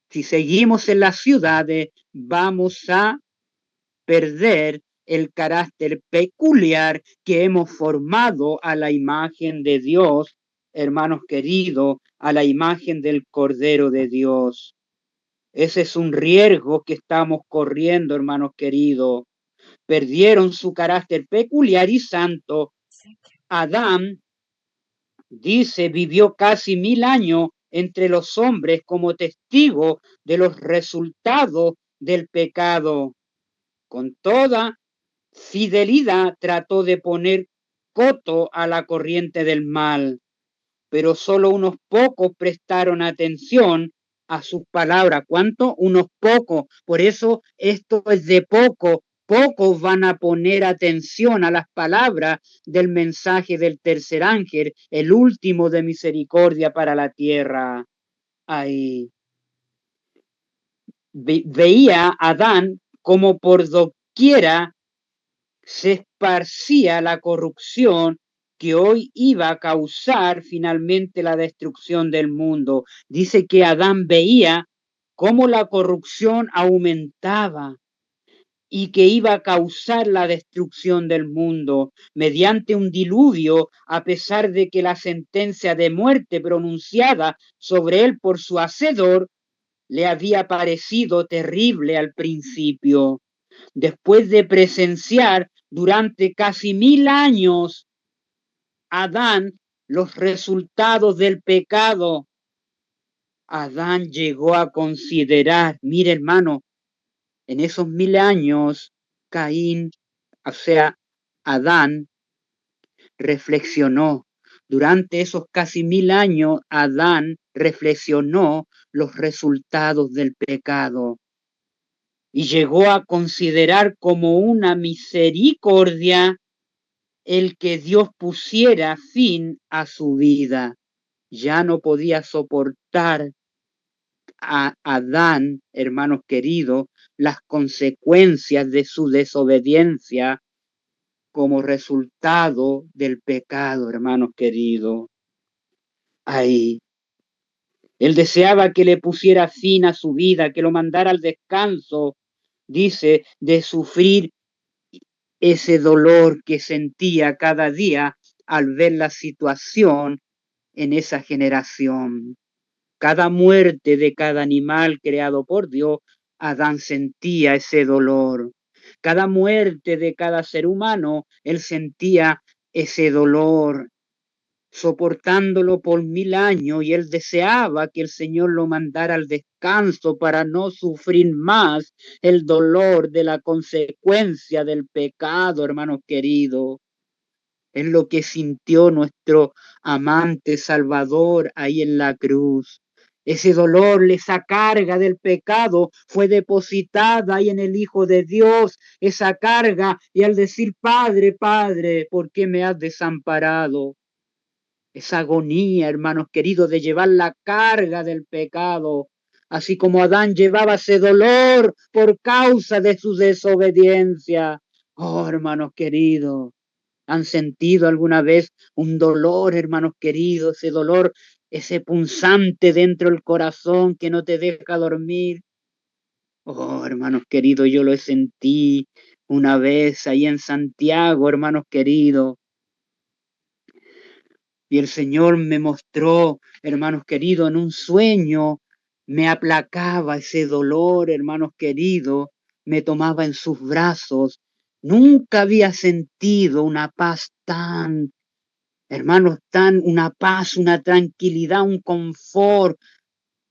[SPEAKER 2] Si seguimos en las ciudades, vamos a perder el carácter peculiar que hemos formado a la imagen de Dios, hermanos queridos, a la imagen del Cordero de Dios. Ese es un riesgo que estamos corriendo, hermanos queridos. Perdieron su carácter peculiar y santo. Adán, dice, vivió casi 1000 años entre los hombres como testigo de los resultados del pecado. Con toda fidelidad trató de poner coto a la corriente del mal, pero solo unos pocos prestaron atención a sus palabras. ¿Cuánto? Unos pocos. Por eso esto es de poco. Pocos van a poner atención a las palabras del mensaje del tercer ángel, el último de misericordia para la tierra. Ahí veía a Adán como por quiera se esparcía la corrupción que hoy iba a causar finalmente la destrucción del mundo. Dice que Adán veía cómo la corrupción aumentaba y que iba a causar la destrucción del mundo mediante un diluvio, a pesar de que la sentencia de muerte pronunciada sobre él por su hacedor le había parecido terrible al principio. Después de presenciar durante casi 1000 años Adán los resultados del pecado, Adán llegó a considerar, mire hermano, en esos 1000 años, Caín, o sea, Adán, reflexionó. Durante esos casi 1000 años, Adán reflexionó los resultados del pecado y llegó a considerar como una misericordia el que Dios pusiera fin a su vida. Ya no podía soportar a Adán, hermanos queridos, las consecuencias de su desobediencia como resultado del pecado, hermanos queridos. Ahí. Él deseaba que le pusiera fin a su vida, que lo mandara al descanso, dice, de sufrir ese dolor que sentía cada día al ver la situación en esa generación. Cada muerte de cada animal creado por Dios, Adán sentía ese dolor. Cada muerte de cada ser humano, él sentía ese dolor, soportándolo por 1000 años, y él deseaba que el Señor lo mandara al descanso para no sufrir más el dolor de la consecuencia del pecado, hermanos queridos. Es lo que sintió nuestro amante Salvador ahí en la cruz. Ese dolor, esa carga del pecado fue depositada ahí en el Hijo de Dios, esa carga, y al decir, Padre, Padre, ¿por qué me has desamparado? Esa agonía, hermanos queridos, de llevar la carga del pecado, así como Adán llevaba ese dolor por causa de su desobediencia. Oh, hermanos queridos, ¿han sentido alguna vez un dolor, hermanos queridos? Ese dolor, ese punzante dentro del corazón que no te deja dormir. Oh, hermanos queridos, yo lo sentí una vez ahí en Santiago, hermanos queridos. Y el Señor me mostró, hermanos queridos, en un sueño, me aplacaba ese dolor, hermanos queridos, me tomaba en sus brazos. Nunca había sentido una paz tan, hermanos, una paz, una tranquilidad, un confort.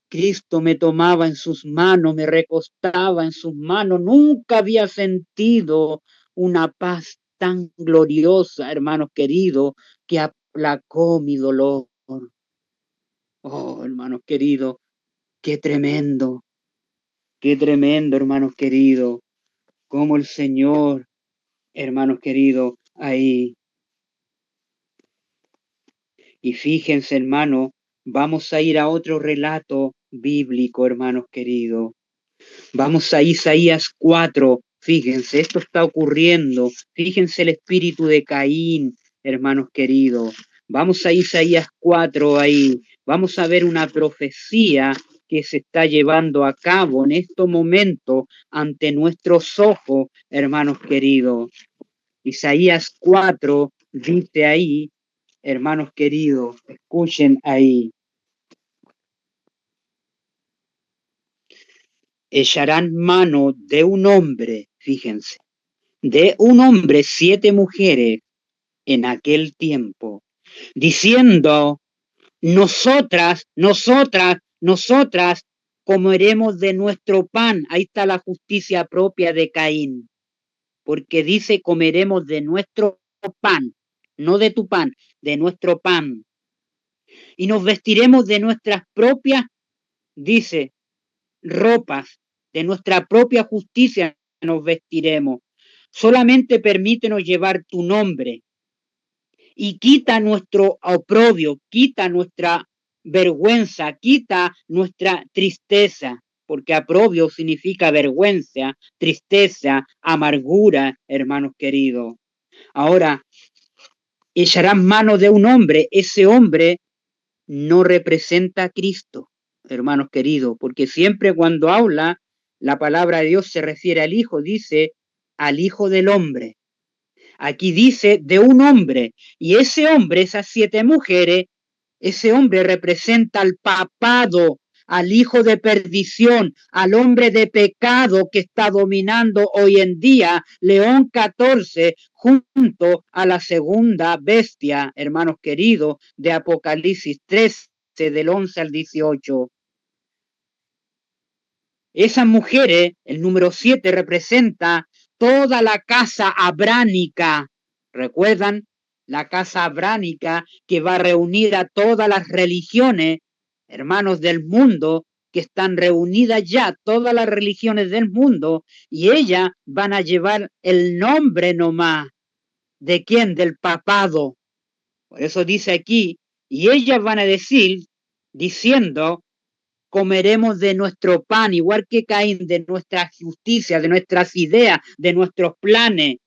[SPEAKER 2] Cristo me tomaba en sus manos, me recostaba en sus manos. Nunca había sentido una paz tan gloriosa, hermanos queridos, que aplacó mi dolor. Oh, hermanos queridos, qué tremendo, hermanos queridos, como el Señor, hermanos queridos, ahí. Y fíjense, hermanos, vamos a ir a otro relato bíblico, hermanos queridos. Vamos a Isaías 4. Fíjense, esto está ocurriendo. Fíjense el espíritu de Caín, hermanos queridos. Vamos a Isaías 4 ahí. Vamos a ver una profecía que se está llevando a cabo en estos momentos ante nuestros ojos, hermanos queridos. Isaías 4 dice ahí, hermanos queridos, escuchen ahí. Echarán mano de un hombre, fíjense, de un hombre 7 mujeres en aquel tiempo, diciendo, nosotras comeremos de nuestro pan. Ahí está la justicia propia de Caín, porque dice comeremos de nuestro pan, no de tu pan, de nuestro pan. Y nos vestiremos de nuestras propias, dice, ropas, de nuestra propia justicia nos vestiremos. Solamente permítenos llevar tu nombre y quita nuestro oprobio, quita nuestra vergüenza, quita nuestra tristeza, porque aprobio significa vergüenza, tristeza, amargura, hermanos queridos. Ahora, echarán mano de un hombre, ese hombre no representa a Cristo, hermanos queridos, porque siempre cuando habla, la palabra de Dios se refiere al Hijo, dice al Hijo del Hombre. Aquí dice de un hombre, y ese hombre, esas 7 mujeres, ese hombre representa al papado, al hijo de perdición, al hombre de pecado que está dominando hoy en día, León 14, junto a la segunda bestia, hermanos queridos, de Apocalipsis 13, del 11 al 18. Esas mujeres, el número 7 representa toda la casa abránica. ¿Recuerdan? La casa abránica que va a reunir a todas las religiones, hermanos del mundo, que están reunidas ya, todas las religiones del mundo, y ellas van a llevar el nombre nomás. ¿De quién? Del papado. Por eso dice aquí, y ellas van a decir, diciendo, comeremos de nuestro pan, igual que Caín, de nuestra justicia, de nuestras ideas, de nuestros planes.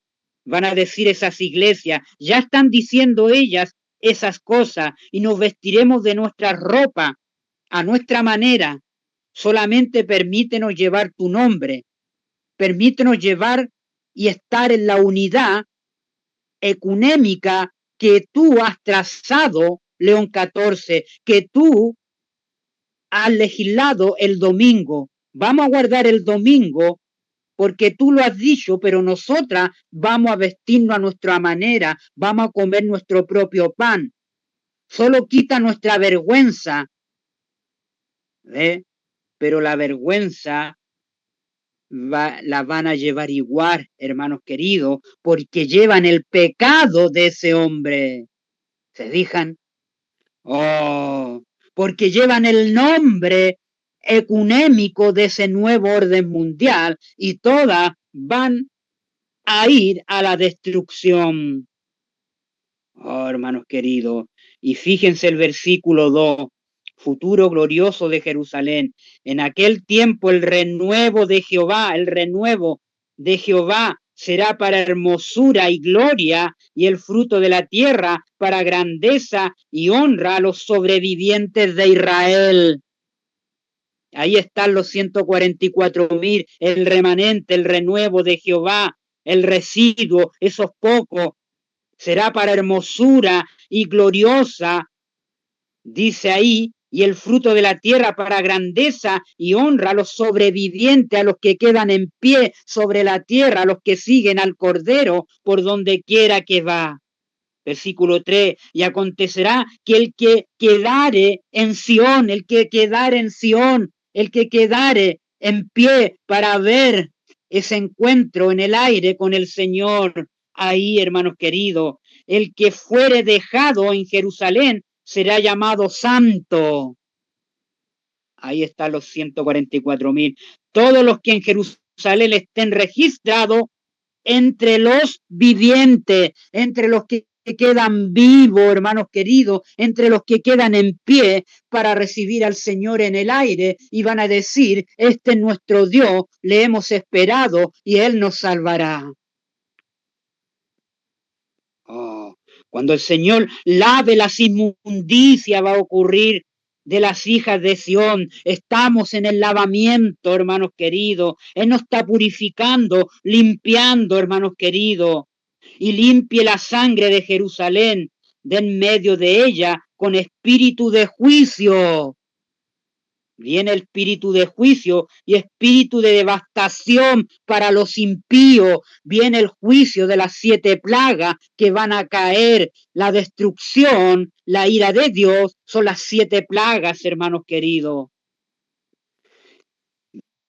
[SPEAKER 2] Van a decir esas iglesias, ya están diciendo ellas esas cosas, y nos vestiremos de nuestra ropa a nuestra manera. Solamente permítenos llevar tu nombre, permítenos llevar y estar en la unidad ecuménica que tú has trazado, León 14, que tú has legislado el domingo. Vamos a guardar el domingo porque tú lo has dicho, pero nosotras vamos a vestirnos a nuestra manera, vamos a comer nuestro propio pan. Solo quita nuestra vergüenza. Pero la vergüenza la van a llevar igual, hermanos queridos, porque llevan el pecado de ese hombre. ¿Se fijan? Oh, porque llevan el nombre ecuménico de ese nuevo orden mundial y todas van a ir a la destrucción. Oh, hermanos queridos, y fíjense el versículo 2, futuro glorioso de Jerusalén. En aquel tiempo el renuevo de Jehová será para hermosura y gloria, y el fruto de la tierra para grandeza y honra a los sobrevivientes de Israel. Ahí están los 144,000, el remanente, el renuevo de Jehová, el residuo, esos pocos, será para hermosura y gloriosa, dice ahí, y el fruto de la tierra para grandeza y honra a los sobrevivientes, a los que quedan en pie sobre la tierra, a los que siguen al Cordero por donde quiera que va. Versículo 3, y acontecerá que el que quedare en Sión, el que quedare en Sión, el que quedare en pie para ver ese encuentro en el aire con el Señor, ahí, hermanos queridos, el que fuere dejado en Jerusalén será llamado santo. Ahí están los 144,000. Todos los que en Jerusalén estén registrados entre los vivientes, entre los que quedan vivos, hermanos queridos, entre los que quedan en pie para recibir al Señor en el aire, y van a decir, este es nuestro Dios, le hemos esperado y Él nos salvará. Oh, cuando el Señor lave las inmundicias va a ocurrir de las hijas de Sión. Estamos en el lavamiento, hermanos queridos. Él nos está purificando, limpiando, hermanos queridos. Y limpie la sangre de Jerusalén de en medio de ella con espíritu de juicio. Viene el espíritu de juicio y espíritu de devastación para los impíos. Viene el juicio de las 7 plagas que van a caer. La destrucción, la ira de Dios, son las 7 plagas, hermanos queridos.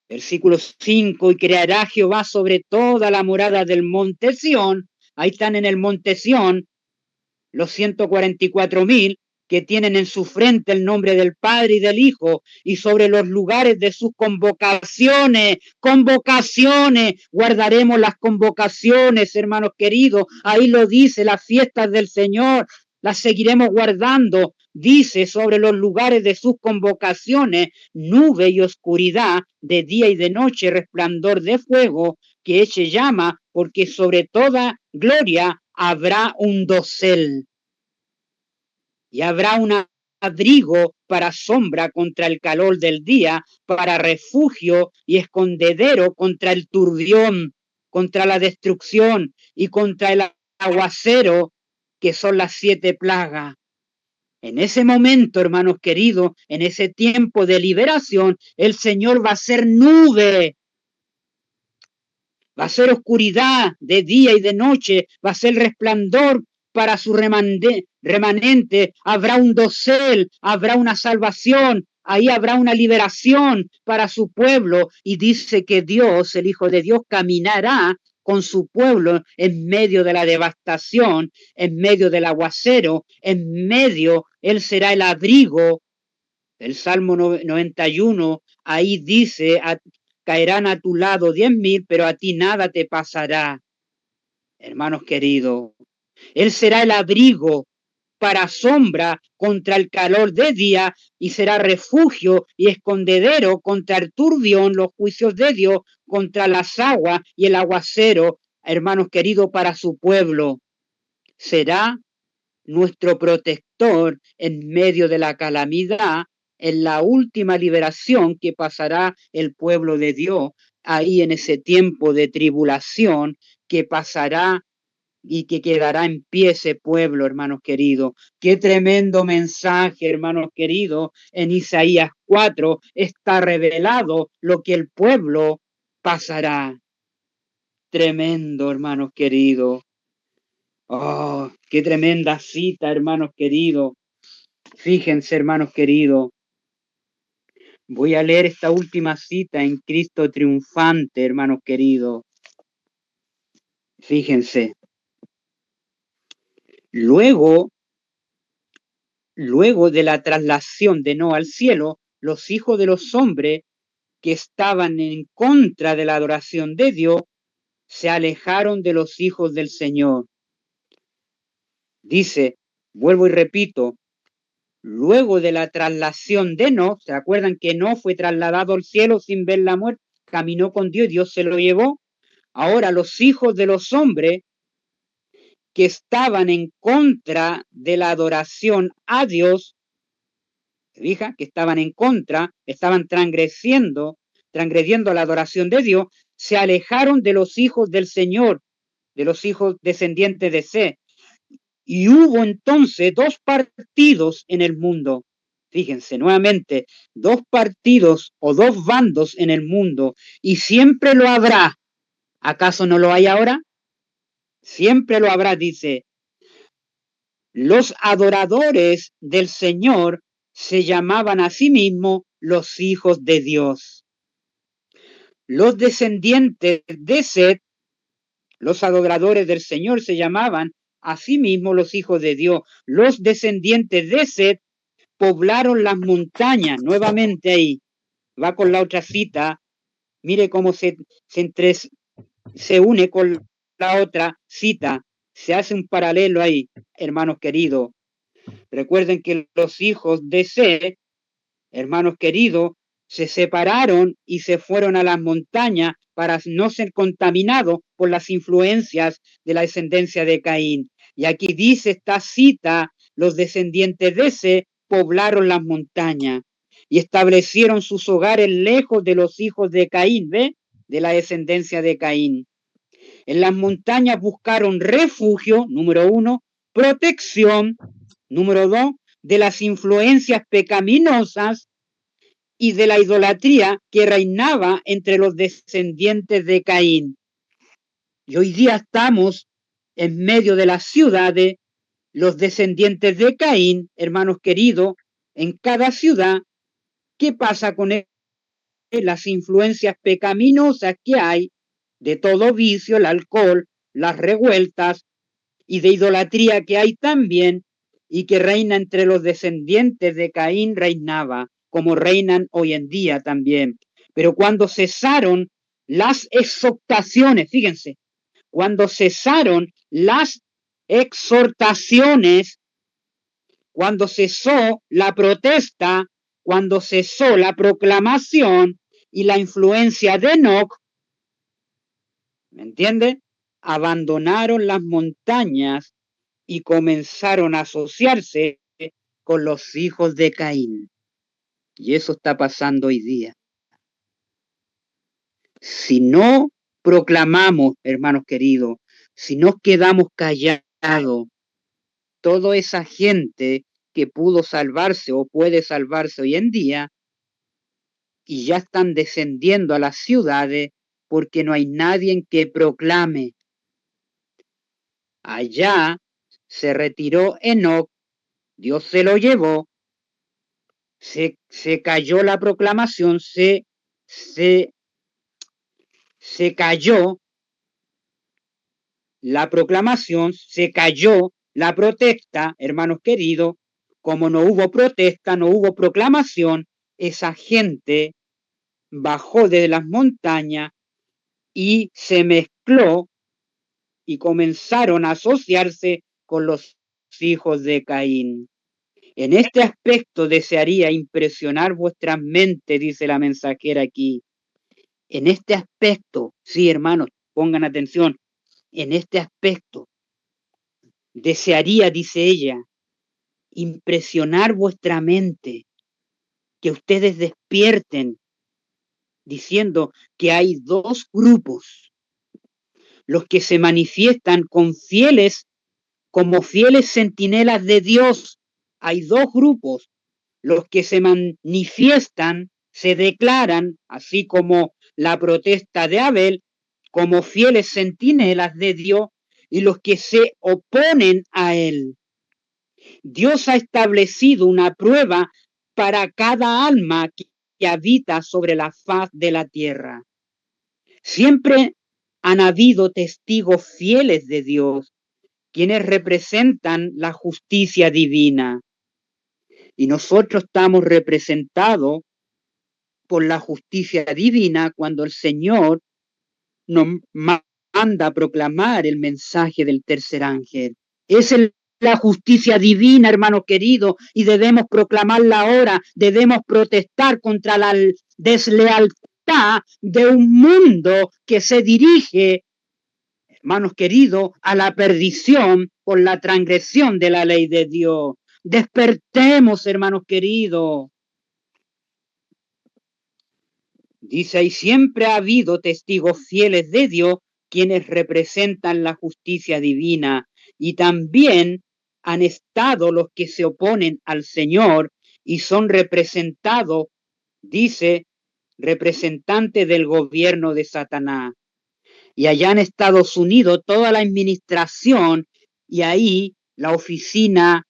[SPEAKER 2] Versículo 5, y creará Jehová sobre toda la morada del monte Sión. Ahí están en el monte Sión los 144,000 que tienen en su frente el nombre del Padre y del Hijo, y sobre los lugares de sus convocaciones, guardaremos las convocaciones, hermanos queridos, ahí lo dice, las fiestas del Señor, las seguiremos guardando, dice sobre los lugares de sus convocaciones, nube y oscuridad, de día y de noche, resplandor de fuego, que eche llama, porque sobre toda gloria habrá un dosel. Y habrá un abrigo para sombra contra el calor del día, para refugio y escondedero contra el turbión, contra la destrucción y contra el aguacero, que son las 7 plagas. En ese momento, hermanos queridos, en ese tiempo de liberación, el Señor va a ser nube, va a ser oscuridad de día y de noche, va a ser resplandor para su remanente, habrá un dosel, habrá una salvación, ahí habrá una liberación para su pueblo, y dice que Dios, el Hijo de Dios, caminará con su pueblo en medio de la devastación, en medio del aguacero, en medio, Él será el abrigo. El Salmo 91, ahí dice, caerán a tu lado 10.000, pero a ti nada te pasará. Hermanos queridos, Él será el abrigo para sombra contra el calor de día, y será refugio y escondedero contra el turbión, los juicios de Dios, contra las aguas y el aguacero, hermanos queridos, para su pueblo. Será nuestro protector en medio de la calamidad, en la última liberación que pasará el pueblo de Dios, ahí en ese tiempo de tribulación que pasará y que quedará en pie ese pueblo, hermanos queridos. Qué tremendo mensaje, hermanos queridos. En Isaías 4 está revelado lo que el pueblo pasará. Tremendo, hermanos queridos. Oh, qué tremenda cita, hermanos queridos. Fíjense, hermanos queridos. Voy a leer esta última cita en Cristo triunfante, hermanos queridos. Fíjense. Luego de la traslación de Noé al cielo, los hijos de los hombres que estaban en contra de la adoración de Dios se alejaron de los hijos del Señor. Dice, vuelvo y repito, luego de la traslación de Noé, ¿se acuerdan que Noé fue trasladado al cielo sin ver la muerte? Caminó con Dios y Dios se lo llevó. Ahora los hijos de los hombres que estaban en contra de la adoración a Dios, fija, que estaban en contra, estaban transgrediendo la adoración de Dios, se alejaron de los hijos del Señor, de los hijos descendientes de Seth. Y hubo entonces 2 partidos en el mundo. Fíjense, nuevamente, 2 partidos o 2 bandos en el mundo, y siempre lo habrá. ¿Acaso no lo hay ahora? Siempre lo habrá, dice. Los adoradores del Señor se llamaban a sí mismos los hijos de Dios. Los descendientes de Seth, los adoradores del Señor, se llamaban a sí mismos los hijos de Dios. Los descendientes de Seth poblaron las montañas. Nuevamente ahí va con la otra cita. Mire cómo se une con la otra cita. Se hace un paralelo ahí, hermanos queridos. Recuerden que los hijos de Seth, hermanos queridos, se separaron y se fueron a las montañas para no ser contaminados por las influencias de la descendencia de Caín. Y aquí dice esta cita, los descendientes de Seth poblaron las montañas y establecieron sus hogares lejos de los hijos de Caín, ¿ve? De la descendencia de Caín. En las montañas buscaron refugio, número 1, protección, número 2, de las influencias pecaminosas y de la idolatría que reinaba entre los descendientes de Caín. Y hoy día estamos en medio de las ciudades, los descendientes de Caín, hermanos queridos, en cada ciudad. ¿Qué pasa con las influencias pecaminosas que hay de todo vicio, el alcohol, las revueltas y de idolatría que hay también y que reina entre los descendientes de Caín? Reinaba, como reinan hoy en día también. Pero cuando cesaron las exhortaciones, fíjense, cuando cesaron las exhortaciones cuando cesó la protesta, cuando cesó la proclamación y la influencia de Enoc, ¿me entiende? Abandonaron las montañas y comenzaron a asociarse con los hijos de Caín. Y eso está pasando hoy día. Si no proclamamos, hermanos queridos, si nos quedamos callados, toda esa gente que pudo salvarse o puede salvarse hoy en día, y ya están descendiendo a las ciudades porque no hay nadie que proclame. Allá se retiró Enoc, Dios se lo llevó, se cayó la proclamación, se cayó la proclamación, se cayó la protesta, hermanos queridos. Como no hubo protesta, no hubo proclamación, esa gente bajó de las montañas y se mezcló y comenzaron a asociarse con los hijos de Caín. En este aspecto desearía impresionar vuestras mentes, dice la mensajera aquí. En este aspecto, sí, hermanos, pongan atención, en este aspecto desearía, dice ella, impresionar vuestra mente, que ustedes despierten, diciendo que hay dos grupos, los que se manifiestan como fieles centinelas de Dios. Hay dos grupos, los que se manifiestan, se declaran, así como la protesta de Abel, como fieles centinelas de Dios, y los que se oponen a él. Dios ha establecido una prueba para cada alma que habita sobre la faz de la tierra. Siempre han habido testigos fieles de Dios, quienes representan la justicia divina. Y nosotros estamos representados por la justicia divina cuando el Señor nos manda a proclamar el mensaje del tercer ángel. Es la justicia divina, hermano querido, y debemos proclamarla ahora. Debemos protestar contra la deslealtad de un mundo que se dirige, hermanos queridos, a la perdición por la transgresión de la ley de Dios. Despertemos, hermanos queridos. Dice, y siempre ha habido testigos fieles de Dios quienes representan la justicia divina, y también han estado los que se oponen al Señor y son representados, dice, representantes del gobierno de Satanás. Y allá en Estados Unidos toda la administración y ahí la oficina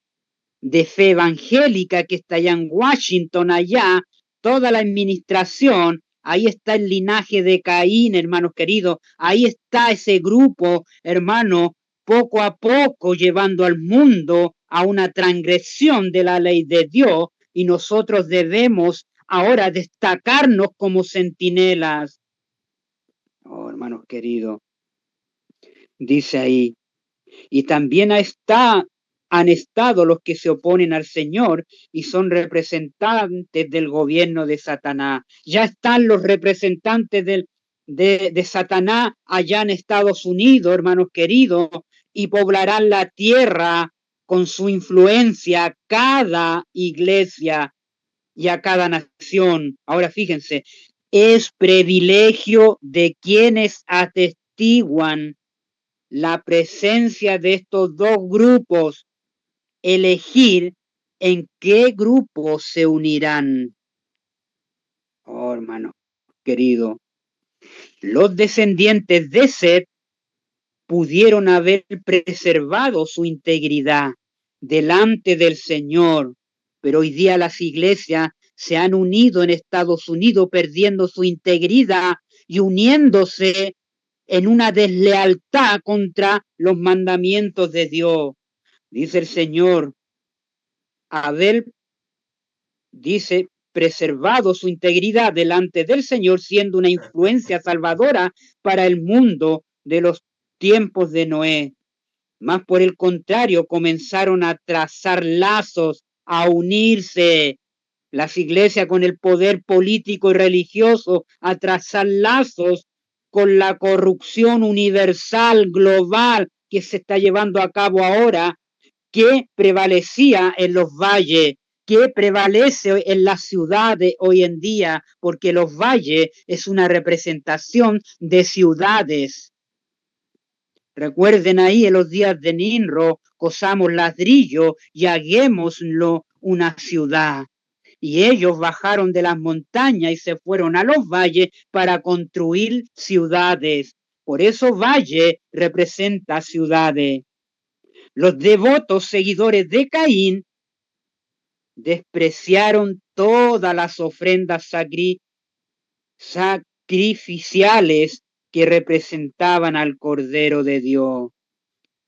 [SPEAKER 2] de fe evangélica que está allá en Washington, allá, toda la administración, ahí está el linaje de Caín, hermanos queridos, ahí está ese grupo, hermano, poco a poco llevando al mundo a una transgresión de la ley de Dios, y nosotros debemos ahora destacarnos como centinelas. Oh, hermanos queridos, dice ahí, y también han estado los que se oponen al Señor y son representantes del gobierno de Satanás. Ya están los representantes de Satanás allá en Estados Unidos, hermanos queridos, y poblarán la tierra con su influencia a cada iglesia y a cada nación. Ahora fíjense, es privilegio de quienes atestiguan la presencia de estos dos grupos elegir en qué grupo se unirán. Oh, hermano querido, los descendientes de Seth pudieron haber preservado su integridad delante del Señor, pero hoy día las iglesias se han unido en Estados Unidos perdiendo su integridad y uniéndose en una deslealtad contra los mandamientos de Dios. Dice el Señor, Abel, dice, preservado su integridad delante del Señor, siendo una influencia salvadora para el mundo de los tiempos de Noé. Más por el contrario, comenzaron a trazar lazos, a unirse las iglesias con el poder político y religioso, a trazar lazos con la corrupción universal, global, que se está llevando a cabo ahora, que prevalecía en los valles, que prevalece en las ciudades hoy en día, porque los valles es una representación de ciudades. Recuerden ahí en los días de Ninro, cosamos ladrillo y hagámoslo una ciudad. Y ellos bajaron de las montañas y se fueron a los valles para construir ciudades. Por eso valle representa ciudades. Los devotos seguidores de Caín despreciaron todas las ofrendas sacrificiales que representaban al Cordero de Dios.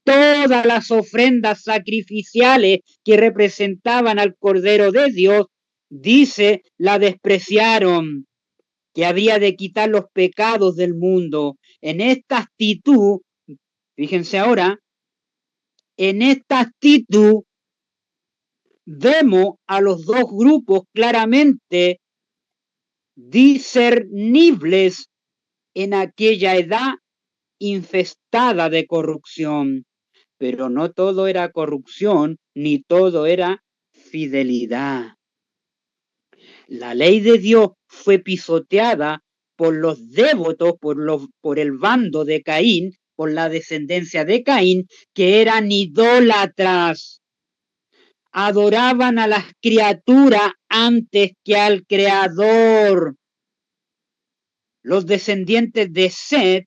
[SPEAKER 2] Todas las ofrendas sacrificiales que representaban al Cordero de Dios, dice, la despreciaron, que había de quitar los pecados del mundo. En esta actitud, fíjense ahora, en esta actitud vemos a los dos grupos claramente discernibles en aquella edad infestada de corrupción. Pero no todo era corrupción, ni todo era fidelidad. La ley de Dios fue pisoteada por los devotos, por el bando de Caín, por la descendencia de Caín, que eran idólatras. Adoraban a las criaturas antes que al Creador. Los descendientes de Set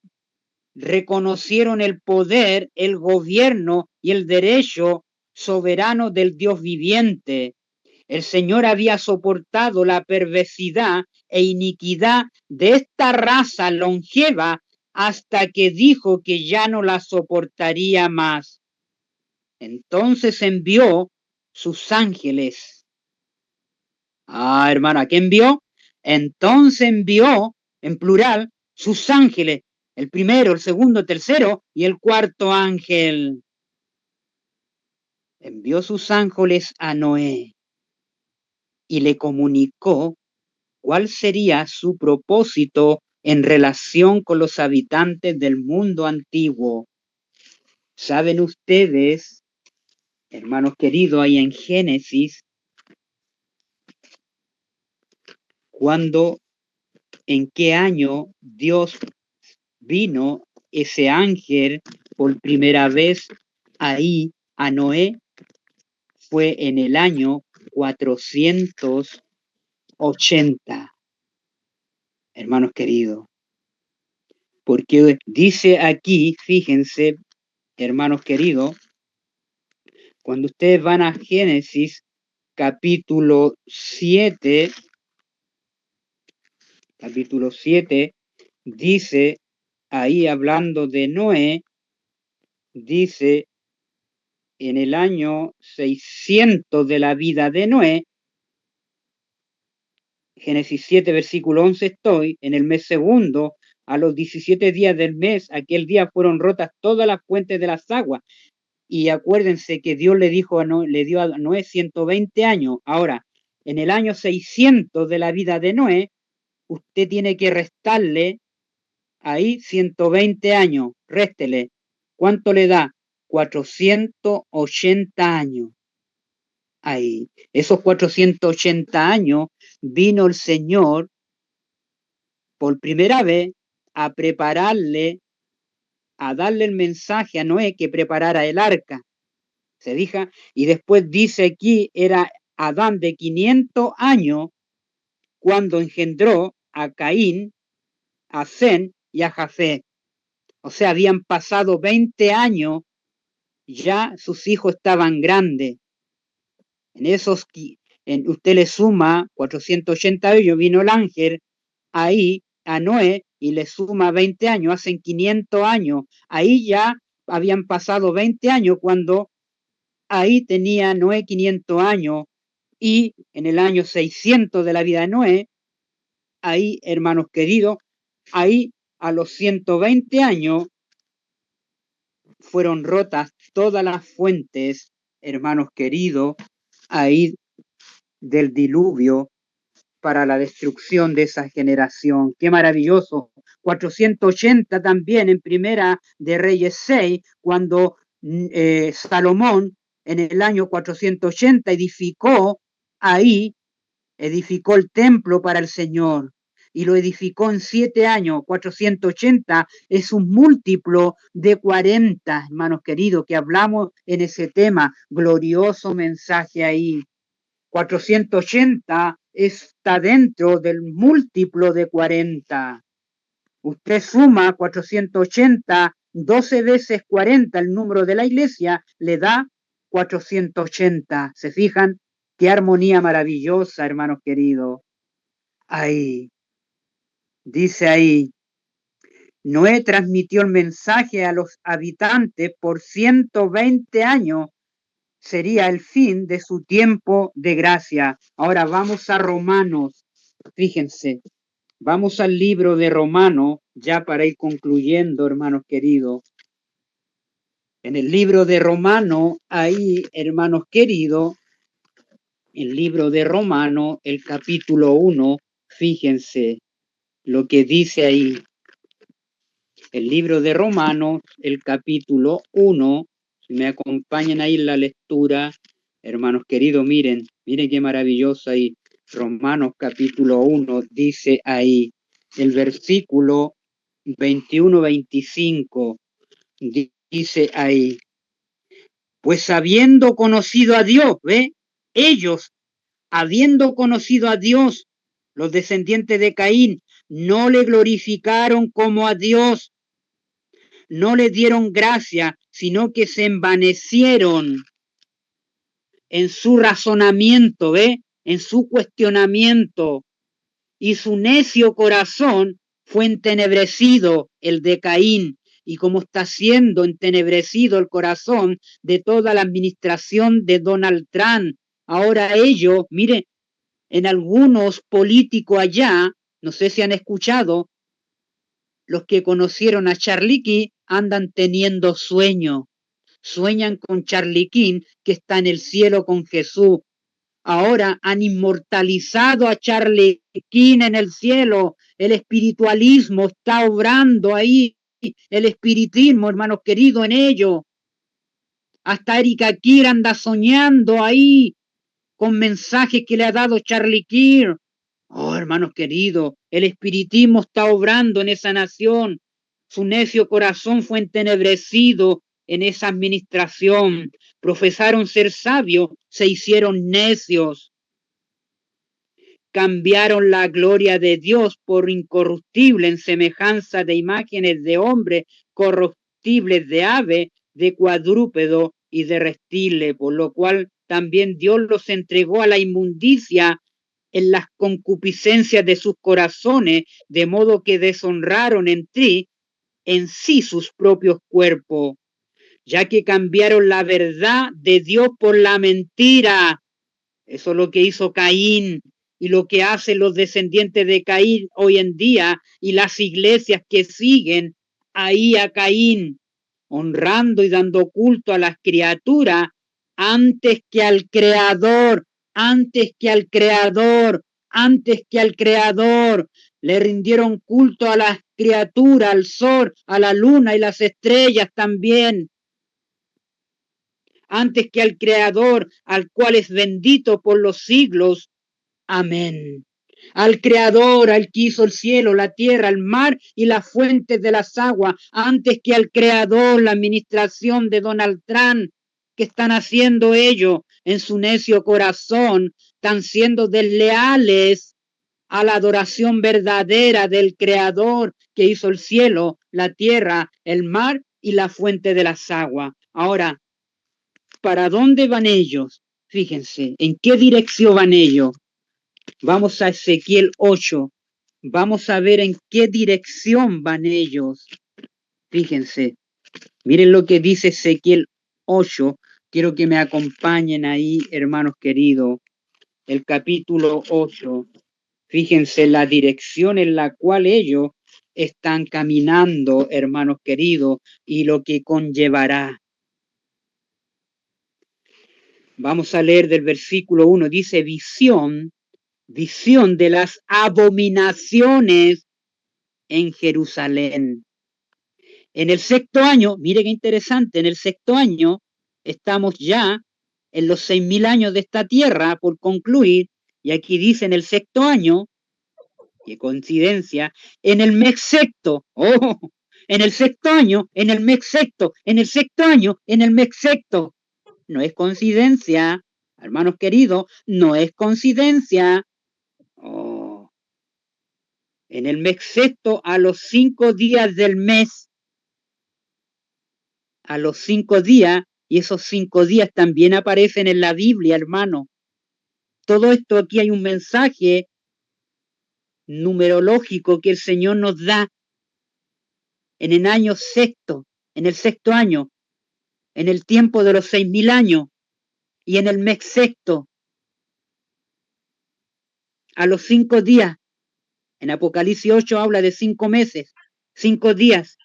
[SPEAKER 2] reconocieron el poder, el gobierno y el derecho soberano del Dios viviente. El Señor había soportado la perversidad e iniquidad de esta raza longeva hasta que dijo que ya no la soportaría más. Entonces envió sus ángeles. Hermano, ¿a qué envió? Entonces envió, en plural, sus ángeles, el primero, el segundo, el tercero y el cuarto ángel. Envió sus ángeles a Noé y le comunicó cuál sería su propósito en relación con los habitantes del mundo antiguo. ¿Saben ustedes, hermanos queridos, ahí en Génesis, en qué año Dios vino ese ángel por primera vez ahí a Noé? Fue en el año 480, hermanos queridos. Porque dice aquí, fíjense, hermanos queridos, cuando ustedes van a Génesis capítulo 7, dice, ahí hablando de Noé, dice, en el año 600 de la vida de Noé, Génesis 7, versículo 11 estoy, en el mes segundo, a los 17 días del mes, aquel día fueron rotas todas las fuentes de las aguas. Y acuérdense que Dios le dio a Noé 120 años. Ahora, en el año 600 de la vida de Noé, usted tiene que restarle ahí 120 años. Réstele. ¿Cuánto le da? 480 años. Ahí, esos 480 años vino el Señor por primera vez a prepararle, a darle el mensaje a Noé que preparara el arca. ¿Se fija? Y después dice aquí, era Adán de 500 años cuando engendró a Caín, a Zen y a Jafet. O sea, habían pasado 20 años, ya sus hijos estaban grandes. En esos, usted le suma 480 años, vino el ángel ahí a Noé y le suma 20 años, hacen 500 años. Ahí ya habían pasado 20 años cuando ahí tenía Noé 500 años y en el año 600 de la vida de Noé, ahí, hermanos queridos, ahí a los 120 años fueron rotas todas las fuentes, hermanos queridos, ahí del diluvio para la destrucción de esa generación. ¡Qué maravilloso! 480 también en Primera de Reyes 6, cuando Salomón en el año 480 edificó el templo para el Señor y lo edificó en 7 años. 480 es un múltiplo de 40, hermanos queridos, que hablamos en ese tema. Glorioso mensaje ahí. 480 está dentro del múltiplo de 40. Usted suma 480, 12 veces 40, el número de la iglesia, le da 480. ¿Se fijan? Qué armonía maravillosa, hermanos queridos. Ahí, dice ahí, Noé transmitió el mensaje a los habitantes por 120 años. Sería el fin de su tiempo de gracia. Ahora vamos a Romanos. Fíjense, vamos al libro de Romanos, ya para ir concluyendo, hermanos queridos. En el libro de Romanos, ahí, hermanos queridos, el libro de Romanos, el capítulo 1, fíjense lo que dice ahí. El libro de Romanos, el capítulo 1, si me acompañan ahí en la lectura, hermanos queridos, miren qué maravilloso ahí. Romanos capítulo 1 dice ahí, el versículo 21-25, dice ahí, pues habiendo conocido a Dios, ¿ve? Ellos, habiendo conocido a Dios, los descendientes de Caín, no le glorificaron como a Dios, no le dieron gracia, sino que se envanecieron en su razonamiento, ¿ve? En su cuestionamiento, y su necio corazón fue entenebrecido, el de Caín, y como está siendo entenebrecido el corazón de toda la administración de Donald Trump. Ahora ellos, mire, en algunos políticos allá, no sé si han escuchado, los que conocieron a Charlie King andan teniendo sueño. Sueñan con Charlie King, que está en el cielo con Jesús. Ahora han inmortalizado a Charlie King en el cielo. El espiritualismo está obrando ahí. El espiritismo, hermanos queridos, en ello. Hasta Erika Kier anda soñando ahí con mensajes que le ha dado Charlie Kier. Oh, hermanos queridos, el espiritismo está obrando en esa nación. Su necio corazón fue entenebrecido en esa administración. Profesaron ser sabios, se hicieron necios. Cambiaron la gloria de Dios por incorruptible en semejanza de imágenes de hombre, corruptibles de ave, de cuadrúpedo y de reptiles, por lo cual también Dios los entregó a la inmundicia en las concupiscencias de sus corazones, de modo que deshonraron en sí sus propios cuerpos, ya que cambiaron la verdad de Dios por la mentira. Eso es lo que hizo Caín y lo que hacen los descendientes de Caín hoy en día y las iglesias que siguen ahí a Caín, honrando y dando culto a las criaturas antes que al Creador, antes que al Creador, antes que al Creador. Le rindieron culto a las criaturas, al sol, a la luna y las estrellas también, antes que al Creador, al cual es bendito por los siglos. Amén. Al Creador, al que hizo el cielo, la tierra, el mar y las fuentes de las aguas, antes que al Creador, la administración de Donald Trump, que están haciendo ellos en su necio corazón, están siendo desleales a la adoración verdadera del Creador que hizo el cielo, la tierra, el mar y la fuente de las aguas. Ahora, ¿para dónde van ellos? Fíjense, ¿en qué dirección van ellos? Vamos a Ezequiel 8. Vamos a ver en qué dirección van ellos. Fíjense, miren lo que dice Ezequiel 8. Quiero que me acompañen ahí, hermanos queridos. El capítulo 8. Fíjense la dirección en la cual ellos están caminando, hermanos queridos, y lo que conllevará. Vamos a leer del versículo 1, dice visión de las abominaciones en Jerusalén. En el 6.º año, mire qué interesante, en el 6.º año estamos ya en los 6.000 años de esta tierra por concluir, y aquí dice en el 6.º año, qué coincidencia, en el mes 6.º, en el 6.º año, en el mes 6.º, en el 6.º año, en el mes 6.º. No es coincidencia, hermanos queridos, no es coincidencia. En el mes 6.º, a los 5 días del mes, a los 5 días, y esos 5 días también aparecen en la Biblia, hermano. Todo esto aquí hay un mensaje numerológico que el Señor nos da en el año 6.º, en el 6.º año, en el tiempo de los 6.000 años, y en el mes 6.º, a los 5 días. En Apocalipsis 8 habla de 5 meses, 5 días.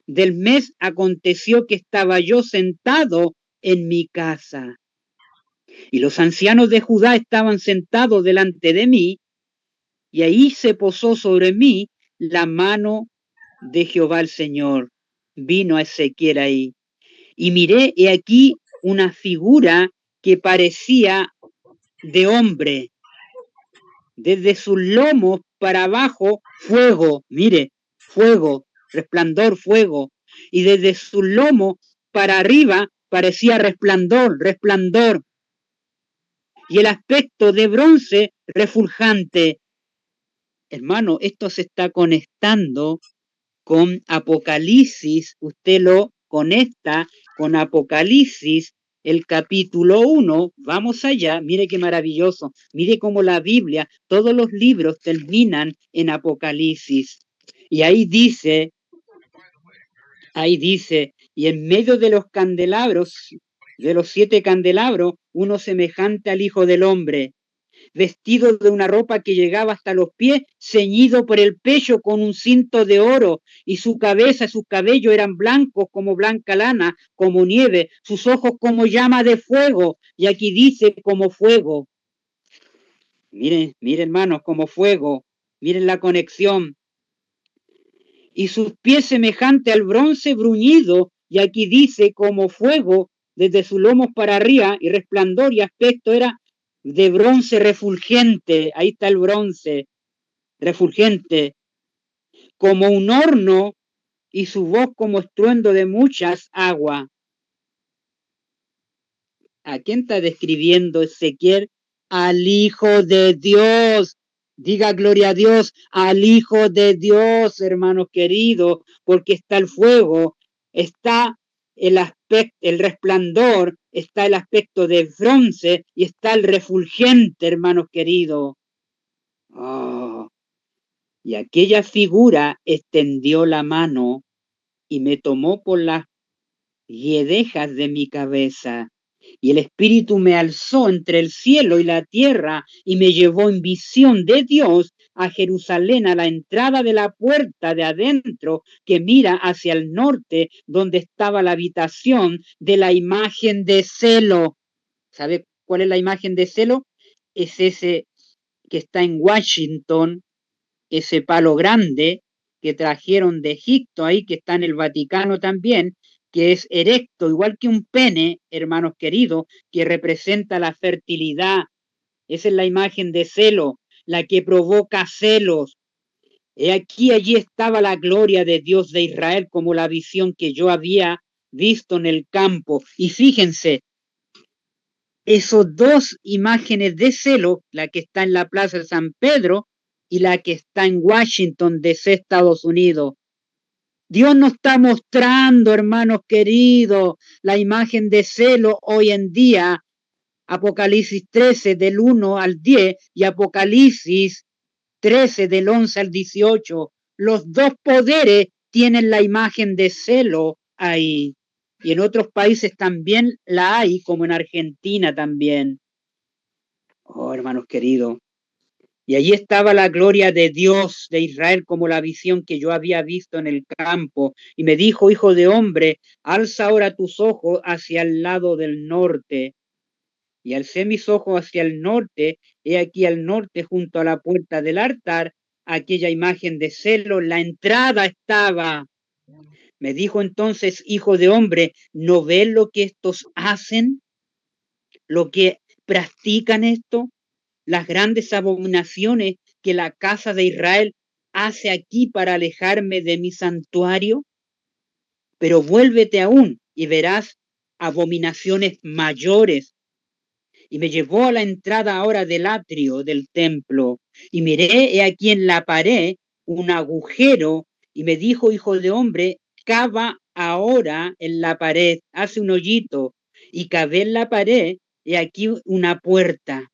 [SPEAKER 2] Del mes aconteció que estaba yo sentado en mi casa, y los ancianos de Judá estaban sentados delante de mí, y ahí se posó sobre mí la mano de Jehová el Señor. Vino a Ezequiel ahí, y miré, he aquí una figura que parecía de hombre, desde sus lomos para abajo, fuego, mire, fuego, resplandor, fuego, y desde sus lomos para arriba parecía resplandor, resplandor, y el aspecto de bronce refulgante. Hermano, esto se está conectando con Apocalipsis, usted lo conecta con Apocalipsis, el capítulo 1, vamos allá, mire qué maravilloso, mire cómo la Biblia, todos los libros terminan en Apocalipsis. Y ahí dice, y en medio de los candelabros, de los 7 candelabros, uno semejante al Hijo del Hombre, vestido de una ropa que llegaba hasta los pies, ceñido por el pecho con un cinto de oro, y su cabeza, sus cabellos eran blancos como blanca lana, como nieve, sus ojos como llama de fuego, y aquí dice como fuego. Miren, hermanos, como fuego, miren la conexión. Y sus pies semejante al bronce bruñido, y aquí dice como fuego, desde sus lomos para arriba, y resplandor y aspecto era de bronce refulgente. Ahí está el bronce refulgente, como un horno, y su voz como estruendo de muchas aguas. ¿A quién está describiendo Ezequiel? Al Hijo de Dios. Diga gloria a Dios, al Hijo de Dios, hermanos queridos, porque está el fuego, está el aspecto, el resplandor, está el aspecto de bronce y está el refulgente, hermanos queridos. Oh. Y aquella figura extendió la mano y me tomó por las guedejas de mi cabeza. Y el Espíritu me alzó entre el cielo y la tierra y me llevó en visión de Dios a Jerusalén, a la entrada de la puerta de adentro que mira hacia el norte, donde estaba la habitación de la imagen de celo. ¿Sabe cuál es la imagen de celo? Es ese que está en Washington, ese palo grande que trajeron de Egipto ahí, que está en el Vaticano también, que es erecto, igual que un pene, hermanos queridos, que representa la fertilidad. Esa es la imagen de celo, la que provoca celos. He aquí, allí estaba la gloria de Dios de Israel, como la visión que yo había visto en el campo. Y fíjense, esos 2 imágenes de celo, la que está en la Plaza de San Pedro y la que está en Washington, D.C., Estados Unidos. Dios nos está mostrando, hermanos queridos, la imagen de celo hoy en día. Apocalipsis 13 del 1 al 10 y Apocalipsis 13 del 11 al 18. Los 2 poderes tienen la imagen de celo ahí. Y en otros países también la hay, como en Argentina también. Oh, hermanos queridos, Y allí estaba la gloria de Dios de Israel como la visión que yo había visto en el campo. Y me dijo, hijo de hombre, alza ahora tus ojos hacia el lado del norte. Y alcé mis ojos hacia el norte, he aquí al norte junto a la puerta del altar, aquella imagen de celo, la entrada estaba. Me dijo entonces, hijo de hombre, ¿no ves lo que estos hacen? ¿Lo que practican esto? Las grandes abominaciones que la casa de Israel hace aquí para alejarme de mi santuario. Pero vuélvete aún y verás abominaciones mayores. Y me llevó a la entrada ahora del atrio del templo, y miré, he aquí en la pared un agujero, y me dijo, hijo de hombre, cava ahora en la pared, hace un hoyito, y cavé en la pared, he aquí una puerta.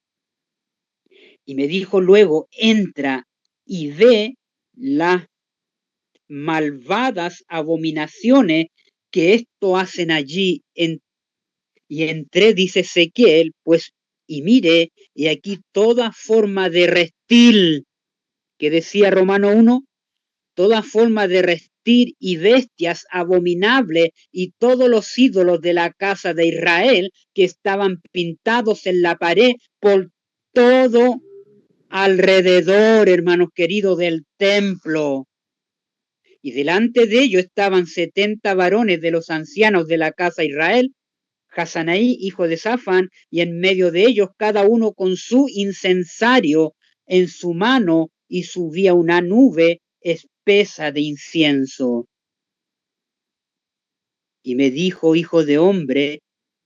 [SPEAKER 2] Y me dijo luego, entra y ve las malvadas abominaciones que esto hacen allí. Y entré, dice Ezequiel, pues, y mire, y aquí toda forma de reptil, que decía Romano 1, toda forma de reptil y bestias abominables y todos los ídolos de la casa de Israel que estaban pintados en la pared por todo alrededor, hermanos queridos, del templo. Y delante de ellos estaban 70 varones de los ancianos de la casa de Israel, Hasanaí, hijo de Safán, y en medio de ellos cada uno con su incensario en su mano, y subía una nube espesa de incienso. Y me dijo, hijo de hombre,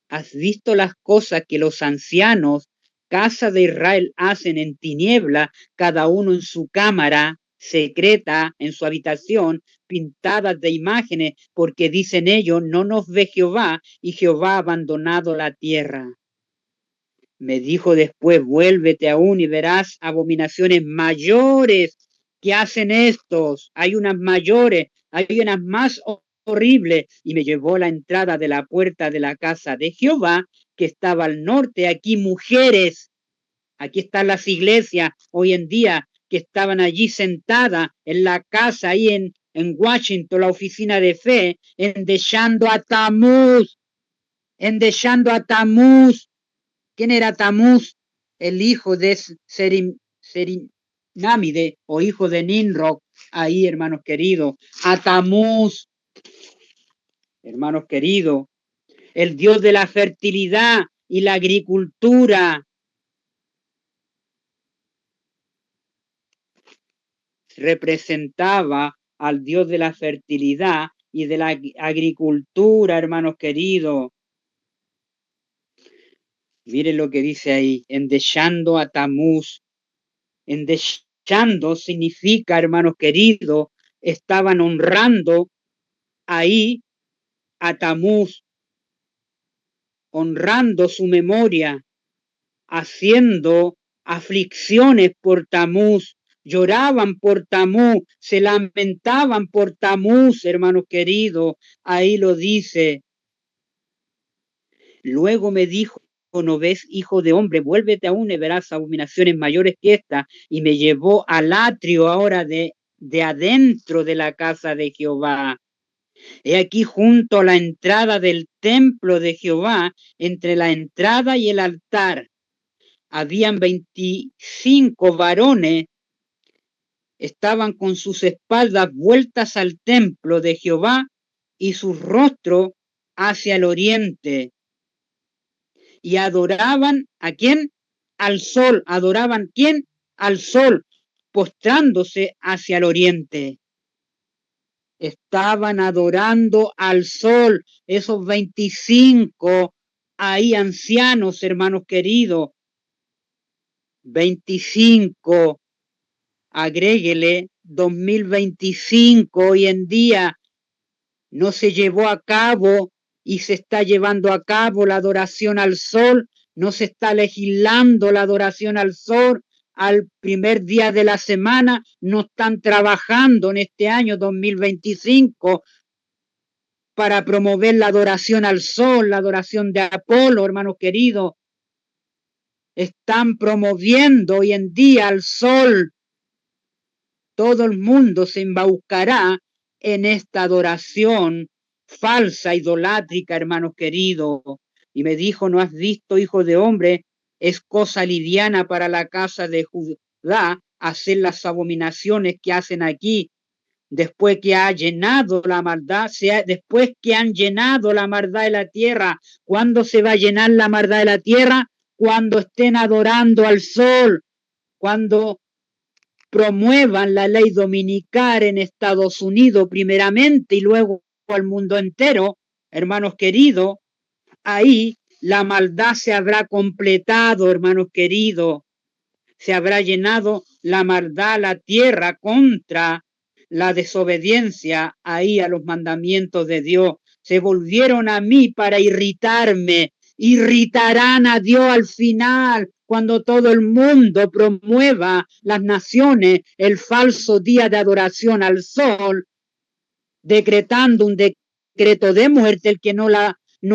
[SPEAKER 2] ¿has visto las cosas que los ancianos, casa de Israel, hacen en tiniebla, cada uno en su cámara secreta, en su habitación, pintadas de imágenes, porque dicen ellos, no nos ve Jehová, y Jehová ha abandonado la tierra? Me dijo después, vuélvete aún y verás abominaciones mayores que hacen estos. Hay unas mayores, hay unas más horribles. Y me llevó a la entrada de la puerta de la casa de Jehová, que estaba al norte. Aquí mujeres, aquí están las iglesias hoy en día que estaban allí sentadas en la casa, ahí en Washington, la oficina de fe, endechando a Tamuz, endechando a Tamuz. ¿Quién era Tamuz? El hijo de Serinamide o hijo de Ninroch. Ahí, hermanos queridos, a Tamuz, hermanos queridos, el dios de la fertilidad y la agricultura. Representaba al dios de la fertilidad y de la agricultura, hermanos queridos. Miren lo que dice ahí, endechando a Tamuz. Endechando significa, hermanos queridos, estaban honrando ahí a Tamuz, honrando su memoria, haciendo aflicciones por Tamuz, lloraban por Tamuz, se lamentaban por Tamuz, hermanos queridos, ahí lo dice. Luego me dijo, ¿no ves, hijo de hombre? Vuélvete aún y verás abominaciones mayores que esta. Y me llevó al atrio ahora de adentro de la casa de Jehová. He aquí junto a la entrada del templo de Jehová, entre la entrada y el altar, habían 25 varones, estaban con sus espaldas vueltas al templo de Jehová y sus rostros hacia el oriente. Y adoraban ¿a quién? Al sol. ¿Adoraban quién? Al sol, postrándose hacia el oriente. Estaban adorando al sol, esos 25 ahí ancianos, hermanos queridos. 25, agréguele 2025, hoy en día no se llevó a cabo y se está llevando a cabo la adoración al sol, no se está legislando la adoración al sol al primer día de la semana, no están trabajando en este año 2025 para promover la adoración al sol, la adoración de Apolo, hermanos queridos. están promoviendo hoy en día al sol. Todo el mundo se embaucará en esta adoración falsa, idolátrica, hermanos queridos. Y me dijo, ¿no has visto, hijo de hombre? Es cosa liviana para la casa de Judá hacer las abominaciones que hacen aquí. Después que ha llenado la maldad, después que han llenado la maldad de la tierra, ¿cuándo se va a llenar la maldad de la tierra? Cuando estén adorando al sol, cuando promuevan la ley dominical en Estados Unidos primeramente y luego al mundo entero, hermanos queridos, ahí la maldad se habrá completado, hermanos queridos, se habrá llenado la maldad, la tierra contra la desobediencia ahí a los mandamientos de Dios. Se volvieron a mí para irritarme, irritarán a Dios al final cuando todo el mundo promueva las naciones el falso día de adoración al sol, decretando un decreto de muerte el que no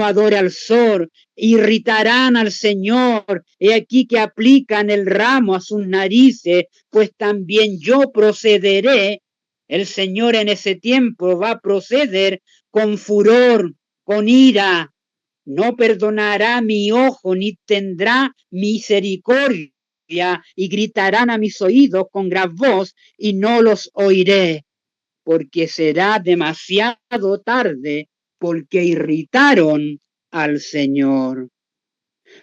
[SPEAKER 2] adore al sol, irritarán al Señor. He aquí que aplican el ramo a sus narices, pues también yo procederé. El Señor en ese tiempo va a proceder con furor, con ira. No perdonará mi ojo, ni tendrá misericordia, y gritarán a mis oídos con gran voz, y no los oiré, porque será demasiado tarde, porque irritaron al Señor,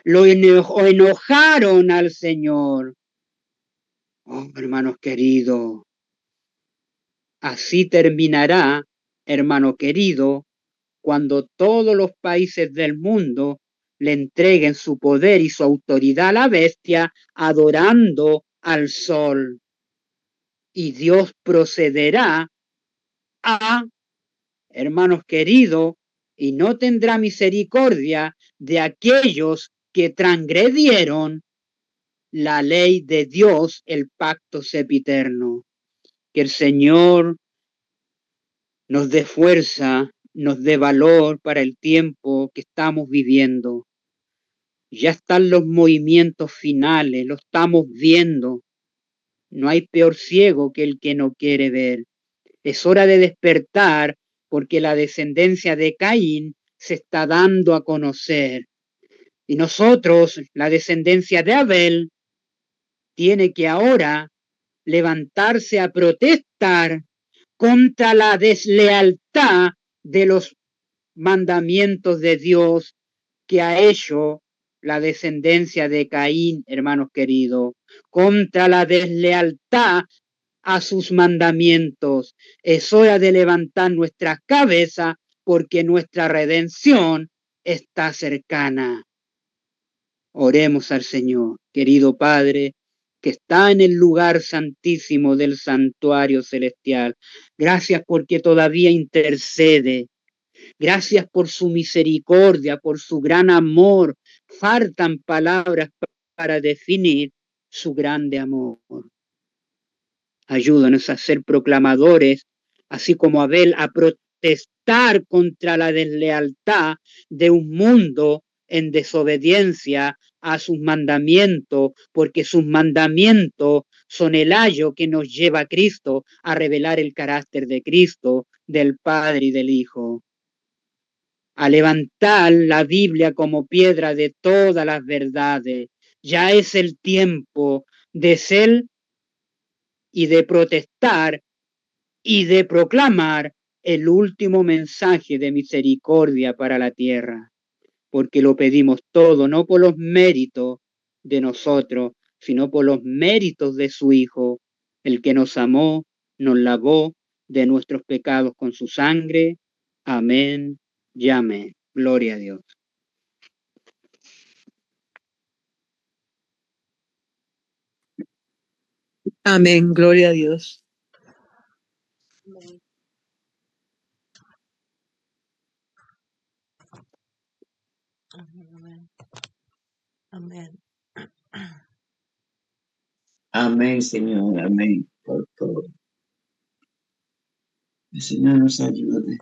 [SPEAKER 2] lo enojaron al Señor. Oh, hermanos queridos, así terminará, hermano querido, cuando todos los países del mundo le entreguen su poder y su autoridad a la bestia, adorando al sol. Y Dios procederá a, hermanos queridos, y no tendrá misericordia de aquellos que transgredieron la ley de Dios, el pacto sempiterno. Que el Señor nos dé fuerza, nos dé valor para el tiempo que estamos viviendo. Ya están los movimientos finales, lo estamos viendo. No hay peor ciego que el que no quiere ver. Es hora de despertar porque la descendencia de Caín se está dando a conocer. Y nosotros, la descendencia de Abel, tiene que ahora levantarse a protestar contra la deslealtad de los mandamientos de Dios que ha hecho la descendencia de Caín, hermanos queridos, contra la deslealtad a sus mandamientos. Es hora de levantar nuestras cabezas porque nuestra redención está cercana. Oremos al Señor, querido Padre, que está en el lugar santísimo del santuario celestial. Gracias porque todavía intercede. Gracias por su misericordia, por su gran amor. Faltan palabras para definir su grande amor. Ayúdanos a ser proclamadores, así como Abel, a protestar contra la deslealtad de un mundo en desobediencia a sus mandamientos, porque sus mandamientos son el ayo que nos lleva a Cristo a revelar el carácter de Cristo, del Padre y del Hijo. A levantar la Biblia como piedra de todas las verdades. Ya es el tiempo de ser y de protestar y de proclamar el último mensaje de misericordia para la tierra, porque lo pedimos todo, no por los méritos de nosotros, sino por los méritos de su Hijo, el que nos amó, nos lavó de nuestros pecados con su sangre. Amén y amén. Gloria a Dios.
[SPEAKER 3] Amén, gloria a Dios.
[SPEAKER 4] Amén. Amén.
[SPEAKER 5] Amén, Señor, amén, por todo. El Señor nos ayude.